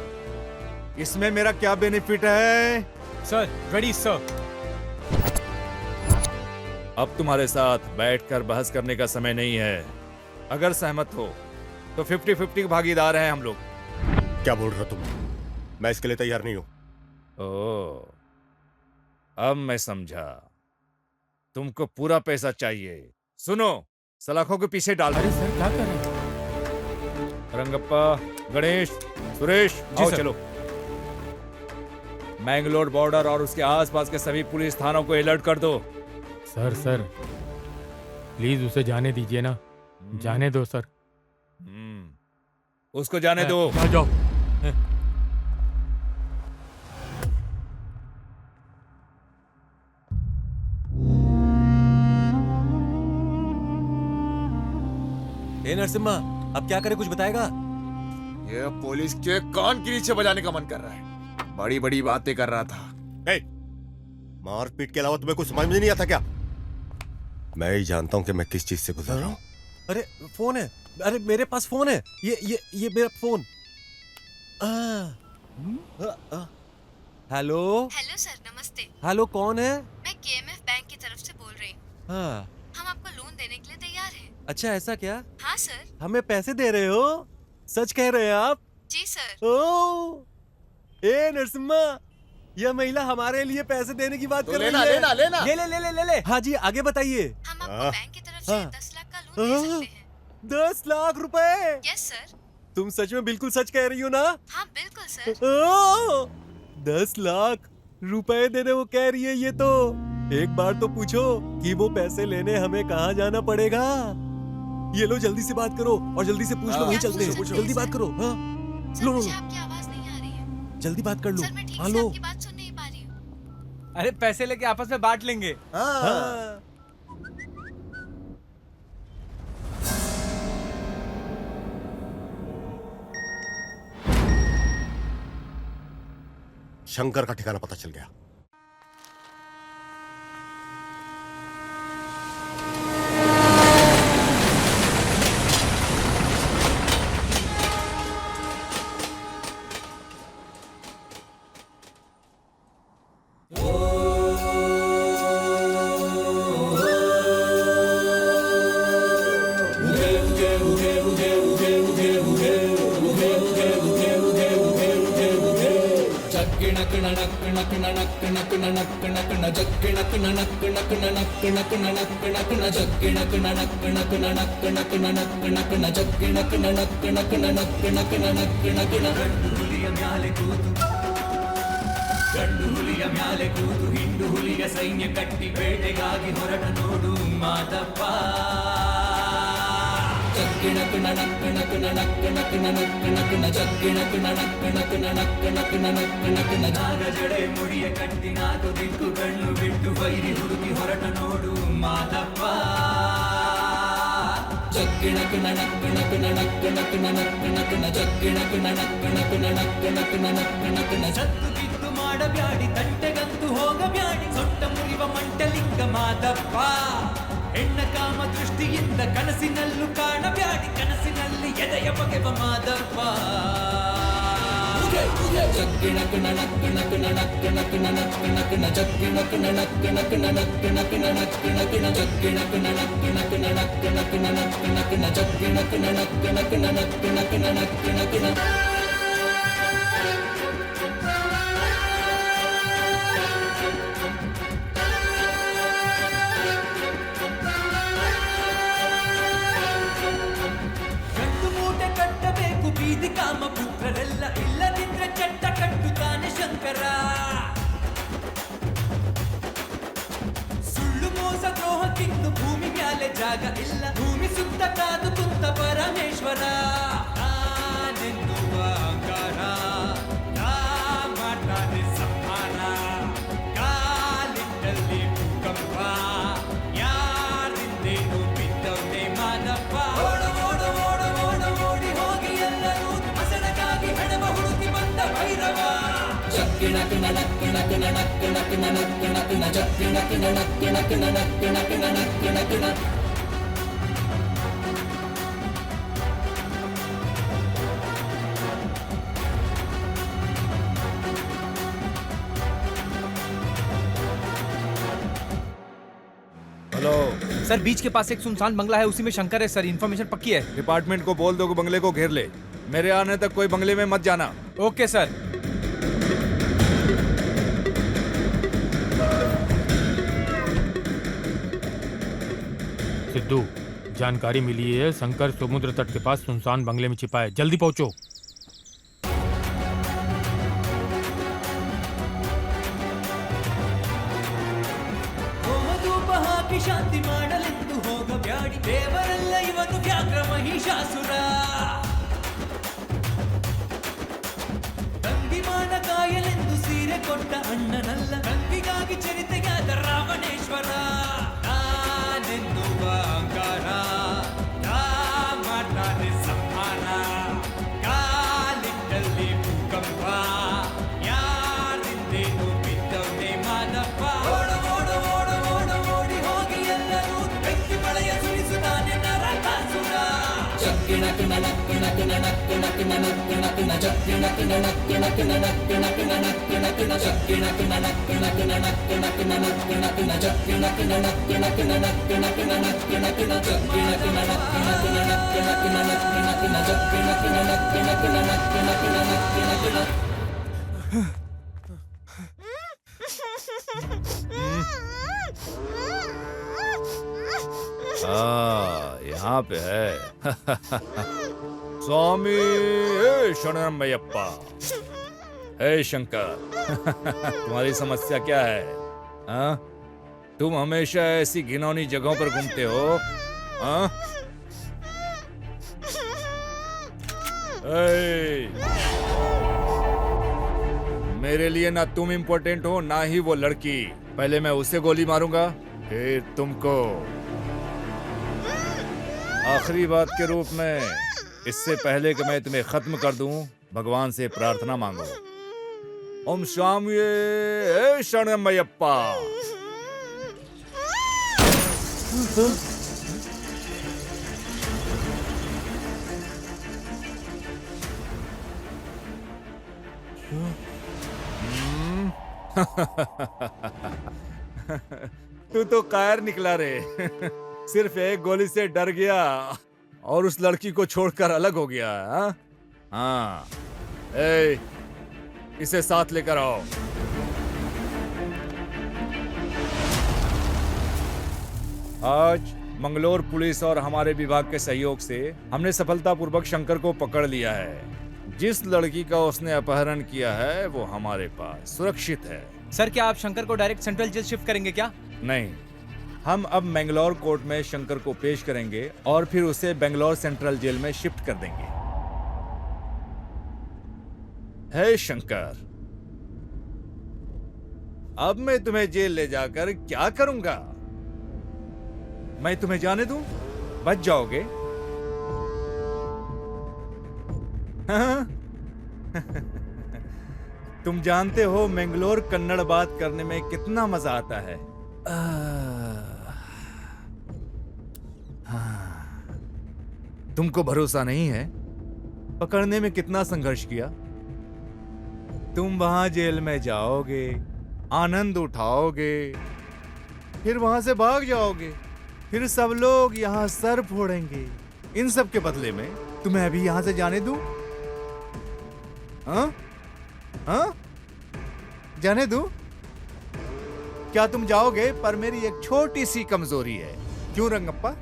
इसमें मेरा क्या बेनिफिट है? Sir ready sir. अब तुम्हारे साथ बैठकर बहस करने का समय नहीं है। अगर सहमत हो तो 50-50 भागीदार हैं हम लोग। क्या बोल रहे हो तुम? मैं इसके लिए तैयार नहीं हूं। ओह, अब मैं समझा। तुमको पूरा पैसा चाहिए। सुनो, सलाखों के पीछे डाल दो। अरे सर क्या कर रहे हैं? रंगप्पा, गणेश, सुरेश, आओ सर। चलो। मैंगलोर बॉर्डर और उसके आसपास के सभी पुलिस थानों को अलर्ट कर दो। सर सर प्लीज उसे जाने दीजिए ना। जाने दो सर। उसको जाने दो। आ जाओ। ए नरसिम्हा, अब क्या करे, कुछ बताएगा? ये पुलिस के कान के नीचे बजाने का मन कर रहा है। बड़ी बड़ी बातें कर रहा था। मारपीट के अलावा तुम्हें कुछ समझ में नहीं आता क्या? मैं ही जानता हूँ कि मैं किस चीज से गुजर रहा हूँ। अरे फोन है। अरे मेरे पास फोन है। ये मेरा फोन। हेलो। हेलो सर, नमस्ते। हेलो, कौन है? मैं केएमएफ बैंक की तरफ से बोल रही हूँ। हाँ। हम आपको लोन देने के लिए तैयार हैं। अच्छा, ऐसा क्या? हाँ सर। हमें पैसे दे रहे हो? सच कह रहे हैं आप? जी सर। ओ, ए नरसिम्हा, यह महिला हमारे लिए पैसे देने की बात तो कर रही लेना, है। लेना, लेना। ले। हाँ जी, आगे बताइए। हम आपको बैंक की तरफ से 10 लाख का लोन दे सकते हैं। 10 लाख रुपए? Yes sir. तुम सच में बिल्कुल सच कह रही हो ना? हाँ बिल्कुल सर। ओ, 10 लाख रुपए देने वो कह रही है। ये तो एक बार तो पूछो कि वो पैसे लेने हमें कहाँ जाना पड़ेगा। ये लो, जल्दी से बात करो और जल्दी से पूछ लो, वहीं चलते हैं। जल्दी बात करो। हाँ, लो लो, आपकी आवाज नहीं आ रही है। जल्दी बात कर लो। सर मैं ठीक हाँ से लो। आपकी बात सुन नहीं पा रही हूँ। अरे पैसे लेके आपस में बांट लेंगे। हाँ। शंकर का ठिकाना पता चल गया। ಗಂಡು ಹುಲಿಯ ಮ್ಯಾಲೆ ಕೂತು ಹಿಂಡು ಹುಲಿಯ ಸೈನ್ಯ ಕಟ್ಟಿ ಬೇಟೆಗಾಗಿ ಹೊರಟ ನೋಡು ಮಾದಪ್ಪ ಜಗ್ಗಿಣ ಕುಣ ನಕ್ಕಣ ಕುಣ ನಕ್ಕಣ ಕುಣ ನಕ್ಕಣ ಕುಣ ಜಗ್ಗಿಣ ಕುಣ ನಕ್ಕಣ ಕುಣ ನಕ್ಕಣ ಕುಣ ನಕ್ಕಣ ಕುಣ ನಾಗ ಜಡೆ ಮುಡಿಯ ಕಟ್ಟಿ ನಾಲ್ಕು ದಿಕ್ಕು ಕಣ್ಣು ಬಿಟ್ಟು ಬೈರಿ ಹುಡುಕಿ ಹೊರಟ ನೋಡು ಮಾದಪ್ಪ ಜಗ್ಗಿಣ ಕುಣ ನಕ್ಕಣ ಕುಣ ನಕ್ಕಣ ಕುಣ ನಕ್ಕಣ ಕುಣ ಜಗ್ಗಿಣ ಕುಣ ನಕ್ಕಣ ಕುಣ ನಕ್ಕಣ ಕುಣ ನಕ್ಕಣ ಕುಣ ಜತ್ತು ಕಿತ್ತು ಮಾಡಬ್ಯಾಡಿ ತಂಟೆಗಂತೂ ಹೋಗಬ್ಯಾಡಿ ಸೊಟ್ಟ ಮುರಿವ ಮಂಟಲಿಂಗ ಮಾದಪ್ಪ ಹೆಣ್ಣ ಕಾಮ ದೃಷ್ಟಿಯಿಂದ ಕನಸಿನಲ್ಲೂ ಕಾಣಬ್ಯಾಡಿ ಕನಸಿನಲ್ಲಿ ಎದೆಯ ಬಗೆವ ಮಾದಪ್ಪ ಜಗ್ಗಿಣ ಕಿಣ ನಕ್ಕಿಣ ಕಿಣ ನಕ್ಕಿಣ ಕಿಣ ನಕ್ಕಿಣ ಕಿಣ ಜಗ್ಗಿಣ ಕಿಣ ನಕ್ಕಿಣ ಕಿಣ ನಕ್ಕಿಣ ಕಿಣ ನಕ್ಕಿಣ ಕಿಣ ಜಗ್ಗಿಣ ಕಿಣ ನಕ್ಕಿಣ ಕಿಣ ನಕ್ಕಿಣ ಕಿಣ ನಕ್ಕಿಣ ಕಿಣ ಜಗ್ಗಿಣ ಕಿಣ ನಕ್ಕಿಣ ಕಿಣ ನಕ್ಕಿಣ ಕಿಣ ನಕ್ಕಿಣ ಕಿಣ ಬೀದಿ ಕಾಮ ಪುತ್ರರೆಲ್ಲ ಇಲ್ಲದಿದ್ರೆ ಚಟ್ಟ ಕಟ್ಟುತ್ತಾನೆ ಶಂಕರ ಸುಳ್ಳು ಮೋಸ ದ್ರೋಹಕ್ಕಿಂದು ಭೂಮಿ ಮ್ಯಾಲೆ ಜಾಗ ಇಲ್ಲ ಭೂಮಿ ಸುತ್ತ ಕಾದು ಕುಂತ ಪರಮೇಶ್ವರ ನಾನೆನ್ನುವ ಅಂಗಾರ ಮಾಡ್ತಾನೆ ಸಂಹಾರ ಕಾಲಿಟ್ಟಲ್ಲಿ ಭೂಕಂಪ ಯಾರಿಂದೇನು ಬಿದ್ದವನೇ ಮಾದಪ್ಪ ಜಗ್ಗಿಣ ಕಿಣ ನಕ್ಕಿಣ ಕಿಣ ನಕ್ಕಿಣ ಕಿಣ ನಕ್ಕಿಣ ಕಿಣ ಜಗ್ಗಿಣ ಕಿಣ ನಕ್ಕಿಣ ಕಿಣ ನಕ್ಕಿಣ ಕಿಣ ನಕ್ಕಿಣ ಕಿಣ हेलो सर बीच के पास एक सुनसान बंगला है, उसी में शंकर है सर। इन्फॉर्मेशन पक्की है। डिपार्टमेंट को बोल दो कि बंगले को घेर ले। मेरे आने तक कोई बंगले में मत जाना। Okay sir. सिद्धू, जानकारी मिली है शंकर समुद्र तट के पास सुनसान बंगले में छिपा है, जल्दी पहुंचो। ಶಾಂತಿ ಮಾಡಲೆಂದು ಹೋಗಬ್ಯಾಡಿ ದೇವರೆಲ್ಲ ಇವನು ವ್ಯಾಘ್ರ ಮಹಿಷಾಸುರ ತಂಗಿಮಾನ ಕಾಯಲೆಂದು ಸೀರೆ ಕೊಟ್ಟ ಅಣ್ಣನಲ್ಲ ತಂಗಿಗಾಗಿ ಚರಿತೆಯಾದ ರಾವಣೇಶ್ವರ ನಾನೆನ್ನುವ ಅಂಗಾರ ಮಾಡ್ತಾನೆ ಸಂಹಾರ ಕಾಲಿಟ್ಟಲ್ಲಿ ಭೂಕಂಪ ಯಾರಿಂದೇನು ಬಿದ್ದವನೇ ಮಾದಪ್ಪ ಜಗ್ಗಿಣ ಕಿಣ ನಕ್ಕಿಣ ಕಿಣ ನಕ್ಕಿಣ ಕಿಣ ನಕ್ಕಿಣ ಕಿಣ ಜಗ್ಗಿಣ ಕಿಣ ನಕ್ಕಿಣ ಕಿಣ ನಕ್ಕಿಣ ಕಿಣ ನಕ್ಕಿಣ ಕಿಣ ಜಗ್ಗಿಣ ಕಿಣ ನಕ್ಕಿಣ ಕಿಣ ನಕ್ಕಿಣ ಕಿಣ ನಕ್ಕಿಣ ಕಿಣ ಜಗ್ಗಿಣ ಕಿಣ ನಕ್ಕಿಣ ಕಿಣ ನಕ್ಕಿಣ ಕಿಣ ನಕ್ಕಿಣ ಕಿಣ ಜಗ್ಗಿಣ ಕಿಣ ನಕ್ಕಿಣ ಕಿಣ ನಕ್ಕಿಣ ಕಿಣ ನಕ್ಕಿಣ ಕಿಣ ಜಗ್ಗಿಣ ಕಿಣ ನಕ್ಕಿಣ ಕಿಣ ನಕ್ಕಿಣ ಕಿಣ ನಕ್ಕಿಣ ಕಿಣ यहाँ पे है। स्वामी शरणमयप्पा। हे शंकर, तुम्हारी समस्या क्या है? हाँ? तुम हमेशा ऐसी घिनौनी जगहों पर घूमते हो। हाँ? मेरे लिए ना तुम इम्पोर्टेंट हो ना ही वो लड़की। पहले मैं उसे गोली मारूंगा फिर तुमको। आखिरी बात के रूप में, इससे पहले कि मैं तुम्हें खत्म कर दूं, भगवान से प्रार्थना मांगो। ओम स्वामी शरणमयप्पा। तू तो कायर निकला रे। सिर्फ एक गोली से डर गया और उस लड़की को छोड़कर अलग हो गया। हाँ, इसे साथ लेकर आओ। आज मंगलोर पुलिस और हमारे विभाग के सहयोग से हमने सफलतापूर्वक शंकर को पकड़ लिया है। जिस लड़की का उसने अपहरण किया है वो हमारे पास सुरक्षित है। सर, क्या आप शंकर को डायरेक्ट सेंट्रल जेल शिफ्ट करेंगे क्या? नहीं, हम अब मैंगलोर कोर्ट में शंकर को पेश करेंगे और फिर उसे बेंगलोर सेंट्रल जेल में शिफ्ट कर देंगे। हे शंकर, अब मैं तुम्हें जेल ले जाकर क्या करूंगा? मैं तुम्हें जाने दूं? बच जाओगे? हाँ? तुम जानते हो मैंगलोर कन्नड़ बात करने में कितना मजा आता है। हाँ, तुमको भरोसा नहीं है? पकड़ने में कितना संघर्ष किया। तुम वहां जेल में जाओगे, आनंद उठाओगे, फिर वहां से भाग जाओगे, फिर सब लोग यहाँ सर फोड़ेंगे। इन सब के बदले में तुम्हें अभी यहाँ से जाने दूं? हाँ? हाँ? जाने दूं? क्या तुम जाओगे? पर मेरी एक छोटी सी कमजोरी है। क्यों रंगप्पा?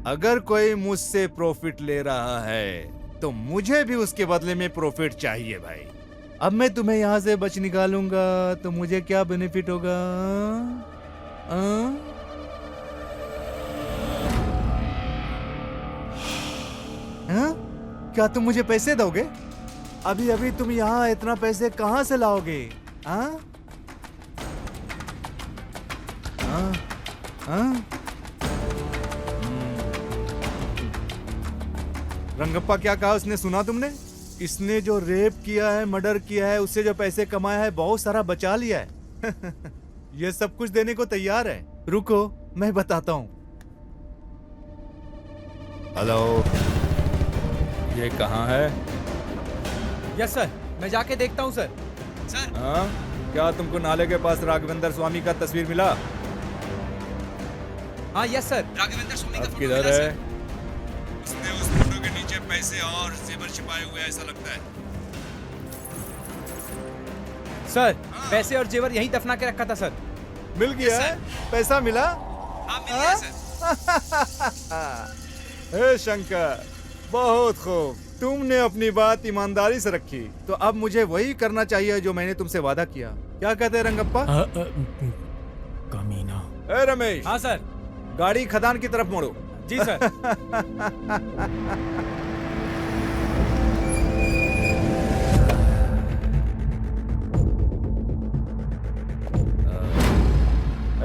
अगर कोई मुझसे प्रॉफिट ले रहा है तो मुझे भी उसके बदले में प्रॉफिट चाहिए भाई। अब मैं तुम्हें यहां से बच निकालूंगा तो मुझे क्या बेनिफिट होगा? क्या तुम मुझे पैसे दोगे? अभी अभी तुम यहाँ इतना पैसे कहां से लाओगे? रंगप्पा क्या कहा उसने, सुना तुमने? इसने जो रेप किया है, मर्डर किया है, उससे जो पैसे कमाया है, बहुत सारा बचा लिया है। ये सब कुछ देने को तैयार है। रुको मैं बताता हूँ। हेलो, ये कहाँ है? यस सर, मैं जाके देखता हूँ सर। सर, हाँ? क्या तुमको नाले के पास राघवेंद्र स्वामी का तस्वीर मिला? हाँ यस सर, राघवेंद्र स्वामी का फोटो किधर मिला, है? उसने उस फोटो के नीचे पैसे और जेवर छिपाए हुए ऐसा लगता है। सर पैसे और जेवर यहीं दफना के रखा था सर। मिल गया है? पैसा मिला? हाँ मिल गया सर। हे शंकर, बहुत खूब, तुमने अपनी बात ईमानदारी से रखी। तो अब मुझे वही करना चाहिए जो मैंने तुमसे वादा किया। क्या कहते हैं रंगप्पा? कमीना। ए रमेश। हाँ सर। गाड़ी खदान की तरफ मोड़ो। जी सर।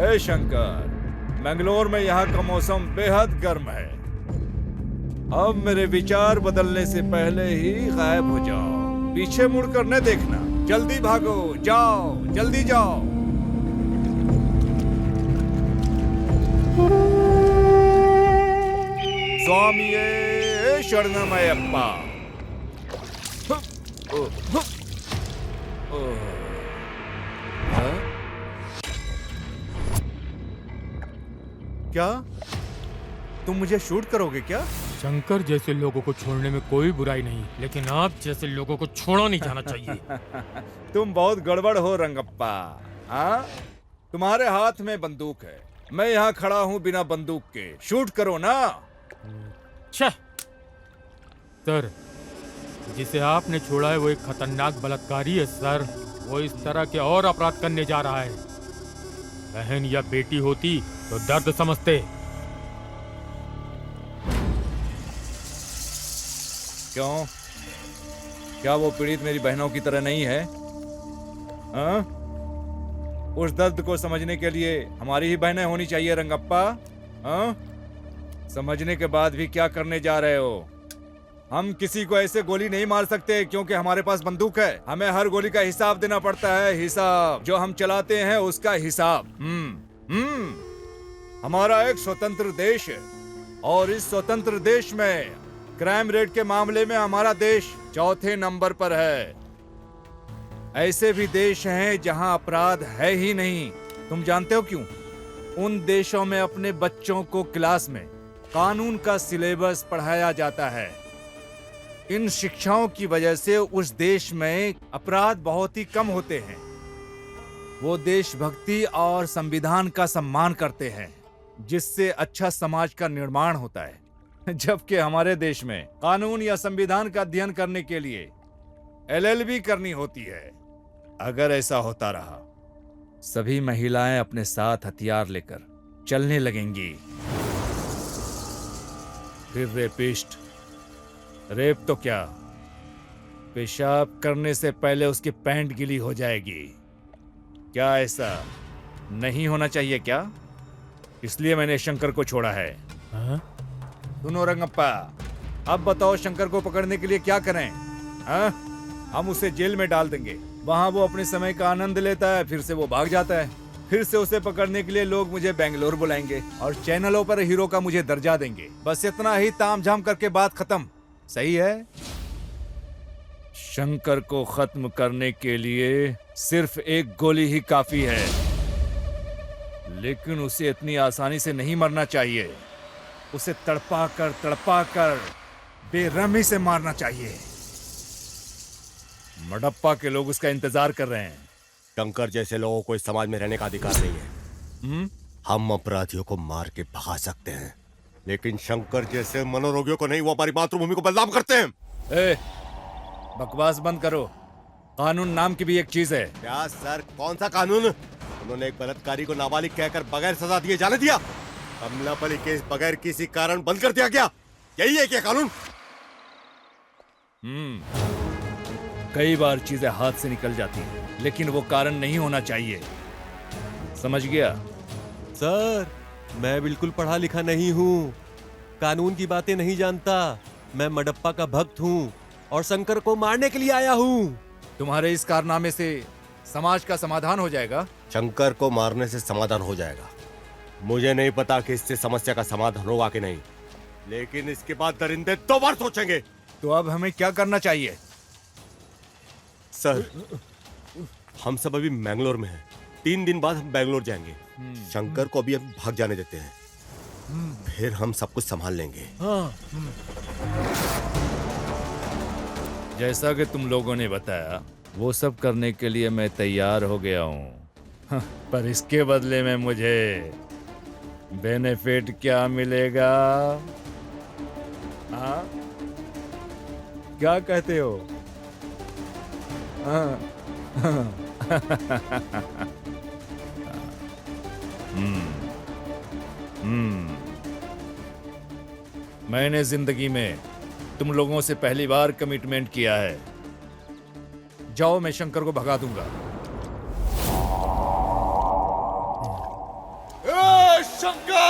ए शंकर, मंगलोर में यहाँ का मौसम बेहद गर्म है। अब मेरे विचार बदलने से पहले ही गायब हो जाओ। पीछे मुड़कर न देखना। जल्दी भागो, जाओ, जल्दी जाओ। स्वामिये शरणमयप्पा। क्या तुम मुझे शूट करोगे क्या? शंकर जैसे लोगों को छोड़ने में कोई बुराई नहीं, लेकिन आप जैसे लोगों को छोड़ा नहीं जाना चाहिए। तुम बहुत गड़बड़ हो रंगप्पा। हाँ, तुम्हारे हाथ में बंदूक है, मैं यहाँ खड़ा हूँ बिना बंदूक के। शूट करो ना। सर, जिसे आपने छोड़ा है वो एक खतरनाक बलात्कारी है सर। वो इस तरह के और अपराध करने जा रहा है। बहन या बेटी होती तो दर्द समझते। क्यों? क्या वो पीड़ित मेरी बहनों की तरह नहीं है? हाँ? उस दर्द को समझने के लिए हमारी ही बहनें होनी चाहिए रंगप्पा। हाँ? समझने के बाद भी क्या करने जा रहे हो? हम किसी को ऐसे गोली नहीं मार सकते क्योंकि हमारे पास बंदूक है। हमें हर गोली का हिसाब देना पड़ता है। हिसाब जो हम चलाते हैं उसका हिसाब। हमारा एक स्वतंत्र देश है और इस स्वतंत्र देश में क्राइम रेट के मामले में हमारा देश चौथे नंबर पर है। ऐसे भी देश हैं जहां अपराध है ही नहीं। तुम जानते हो क्यों? उन देशों में अपने बच्चों को क्लास में कानून का सिलेबस पढ़ाया जाता है। इन शिक्षाओं की वजह से उस देश में अपराध बहुत ही कम होते हैं। वो देशभक्ति और संविधान का सम्मान करते हैं, जिससे अच्छा समाज का निर्माण होता है। जबकि हमारे देश में कानून या संविधान का अध्ययन करने के लिए LLB करनी होती है। अगर ऐसा होता रहा, सभी महिलाएं अपने साथ हथियार लेकर चलने लगेंगी। फिर रेपिस्ट, रेप तो क्या, पेशाब करने से पहले उसकी पैंट गीली हो जाएगी। क्या ऐसा नहीं होना चाहिए क्या? इसलिए मैंने शंकर को छोड़ा है। सुनो रंगप्पा, अब बताओ शंकर को पकड़ने के लिए क्या करें? हम उसे जेल में डाल देंगे। वहां वो अपने समय का आनंद लेता है, फिर से वो भाग जाता है। फिर से उसे पकड़ने के लिए लोग मुझे बेंगलोर बुलाएंगे और चैनलों पर हीरो का मुझे दर्जा देंगे। बस इतना ही तामझाम करके बात खत्म। सही है? शंकर को खत्म करने के लिए सिर्फ एक गोली ही काफी है, लेकिन उसे इतनी आसानी से नहीं मरना चाहिए। उसे तड़पा कर बेरहमी से मारना चाहिए। मडप्पा के लोग उसका इंतजार कर रहे हैं। शंकर जैसे लोगों को इस समाज में रहने का अधिकार नहीं है। हम अपराधियों को मार के भगा सकते हैं, लेकिन शंकर जैसे मनोरोगियों को नहीं। वो हमारी मातृभूमि को बदनाम करते हैं। बकवास बंद करो। कानून नाम की भी एक चीज है। क्या सर, कौन सा कानून? उन्होंने एक बलात्कारी को नाबालिग कहकर बगैर सजा दिए जाने दिया। कमलापली केस बगैर किसी कारण बंद कर दिया गया। यही है क्या कानून? कई बार चीजें हाथ से निकल जाती हैं, लेकिन वो कारण नहीं होना चाहिए। समझ गया? सर, मैं बिल्कुल पढ़ा लिखा नहीं हूँ, कानून की बातें नहीं जानता। मैं मडप्पा का भक्त हूँ और शंकर को मारने के लिए आया हूँ। तुम्हारे इस कारनामे से समाज का समाधान हो जाएगा? शंकर को मारने से समाधान हो जाएगा। मुझे नहीं पता कि इससे समस्या का समाधान होगा कि नहीं, लेकिन इसके बाद दरिंदे 2 बार सोचेंगे। तो अब हमें क्या करना चाहिए? सर, हम सब अभी मैंगलोर में हैं। 3 दिन बाद हम बैंगलोर जाएंगे। शंकर को अभी हम भाग जाने देते हैं, फिर हम सब कुछ संभाल लेंगे। जैसा कि तुम लोगों ने बताया, वो सब करने के लिए मैं तैयार हो गया हूँ। पर इसके बदले में मुझे बेनिफिट क्या मिलेगा? हाँ? क्या कहते हो? मैंने जिंदगी में तुम लोगों से पहली बार कमिटमेंट किया है। जाओ, मैं शंकर को भगा दूंगा। शंकर!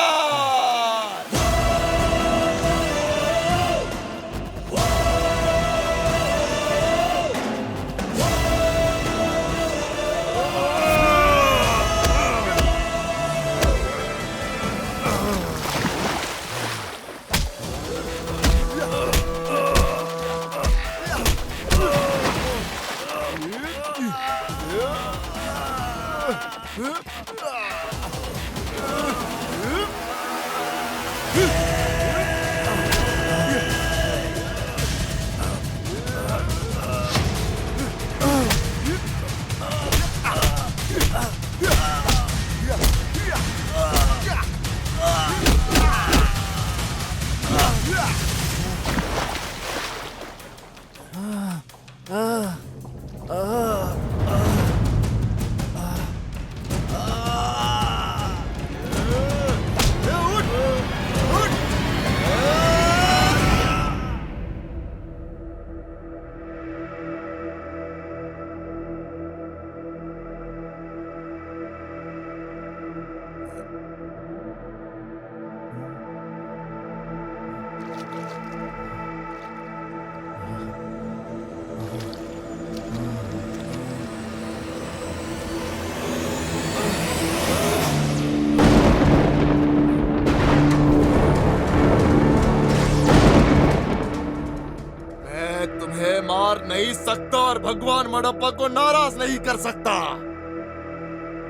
नहीं सकता और भगवान मडप्पा को नाराज नहीं कर सकता।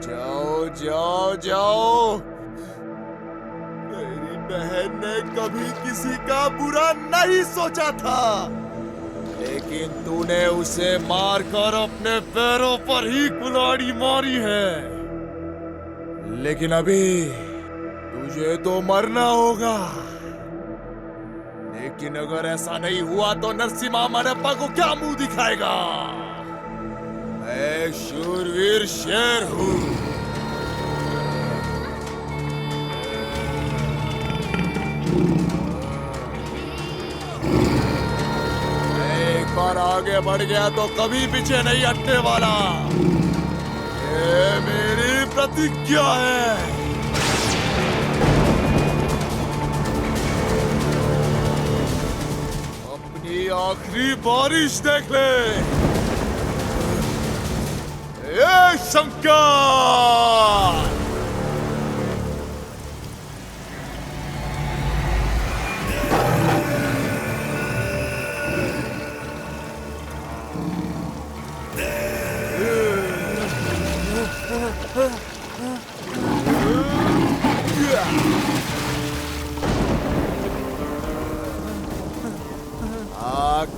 जाओ जाओ जाओ। मेरी बहन ने कभी किसी का बुरा नहीं सोचा था, लेकिन तूने उसे मारकर अपने पैरों पर ही कुल्हाड़ी मारी है। लेकिन अभी तुझे तो मरना होगा। लेकिन अगर ऐसा नहीं हुआ तो नरसिम्हा मडप्पा को क्या मुंह दिखाएगा? मैं शूरवीर शेर हूं। एक बार आगे बढ़ गया तो कभी पीछे नहीं हटने वाला। ये मेरी प्रतिज्ञा है। आखिरी बारिश देख ले। ये शंकर!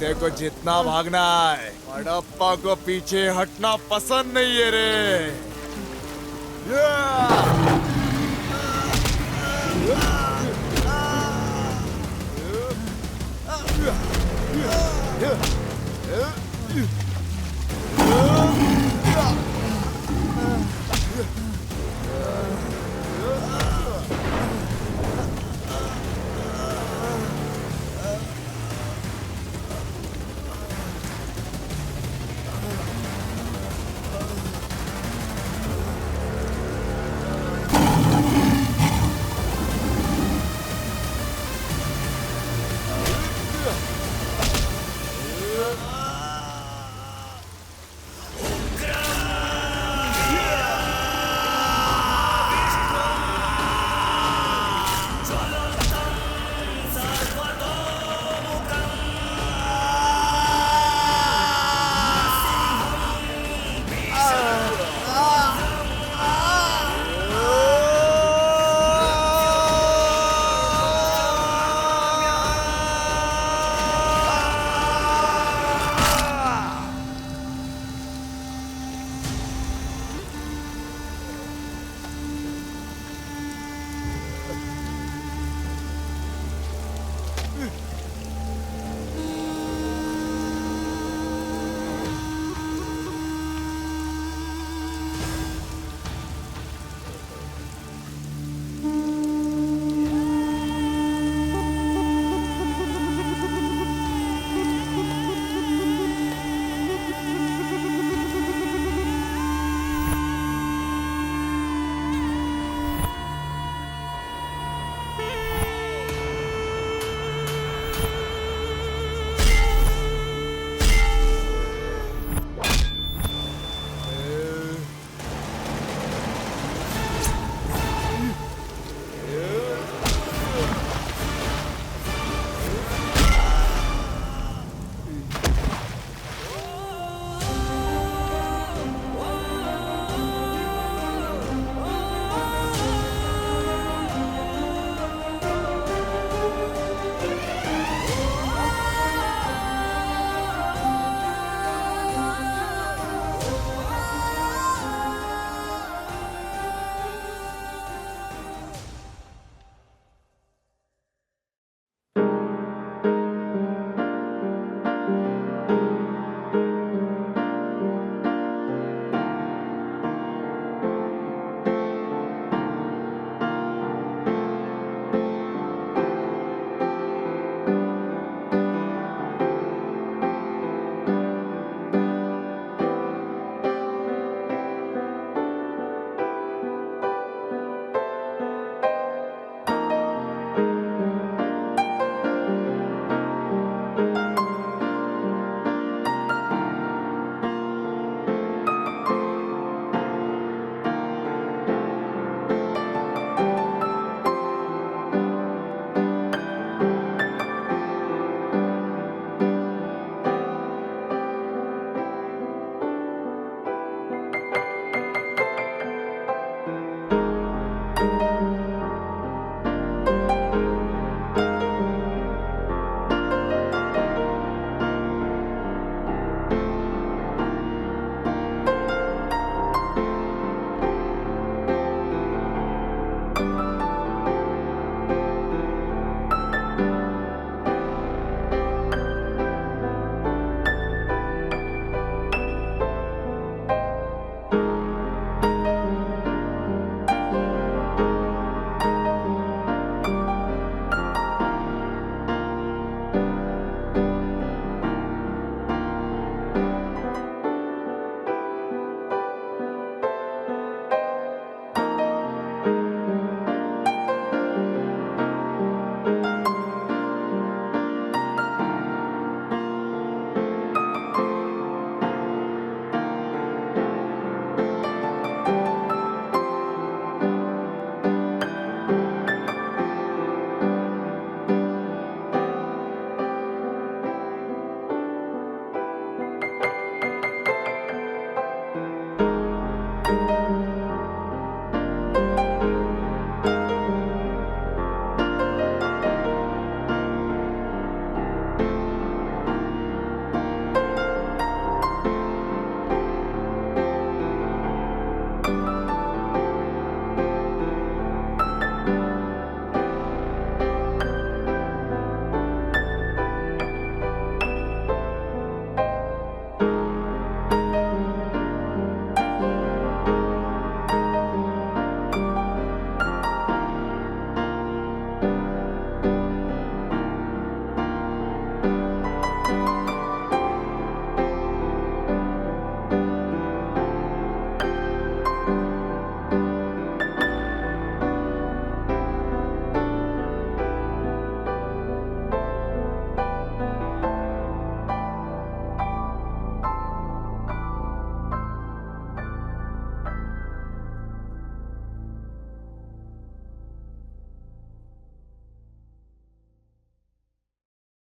कुत्ते को जितना भागना है, बड़प्पा को पीछे हटना पसंद नहीं है रे। या!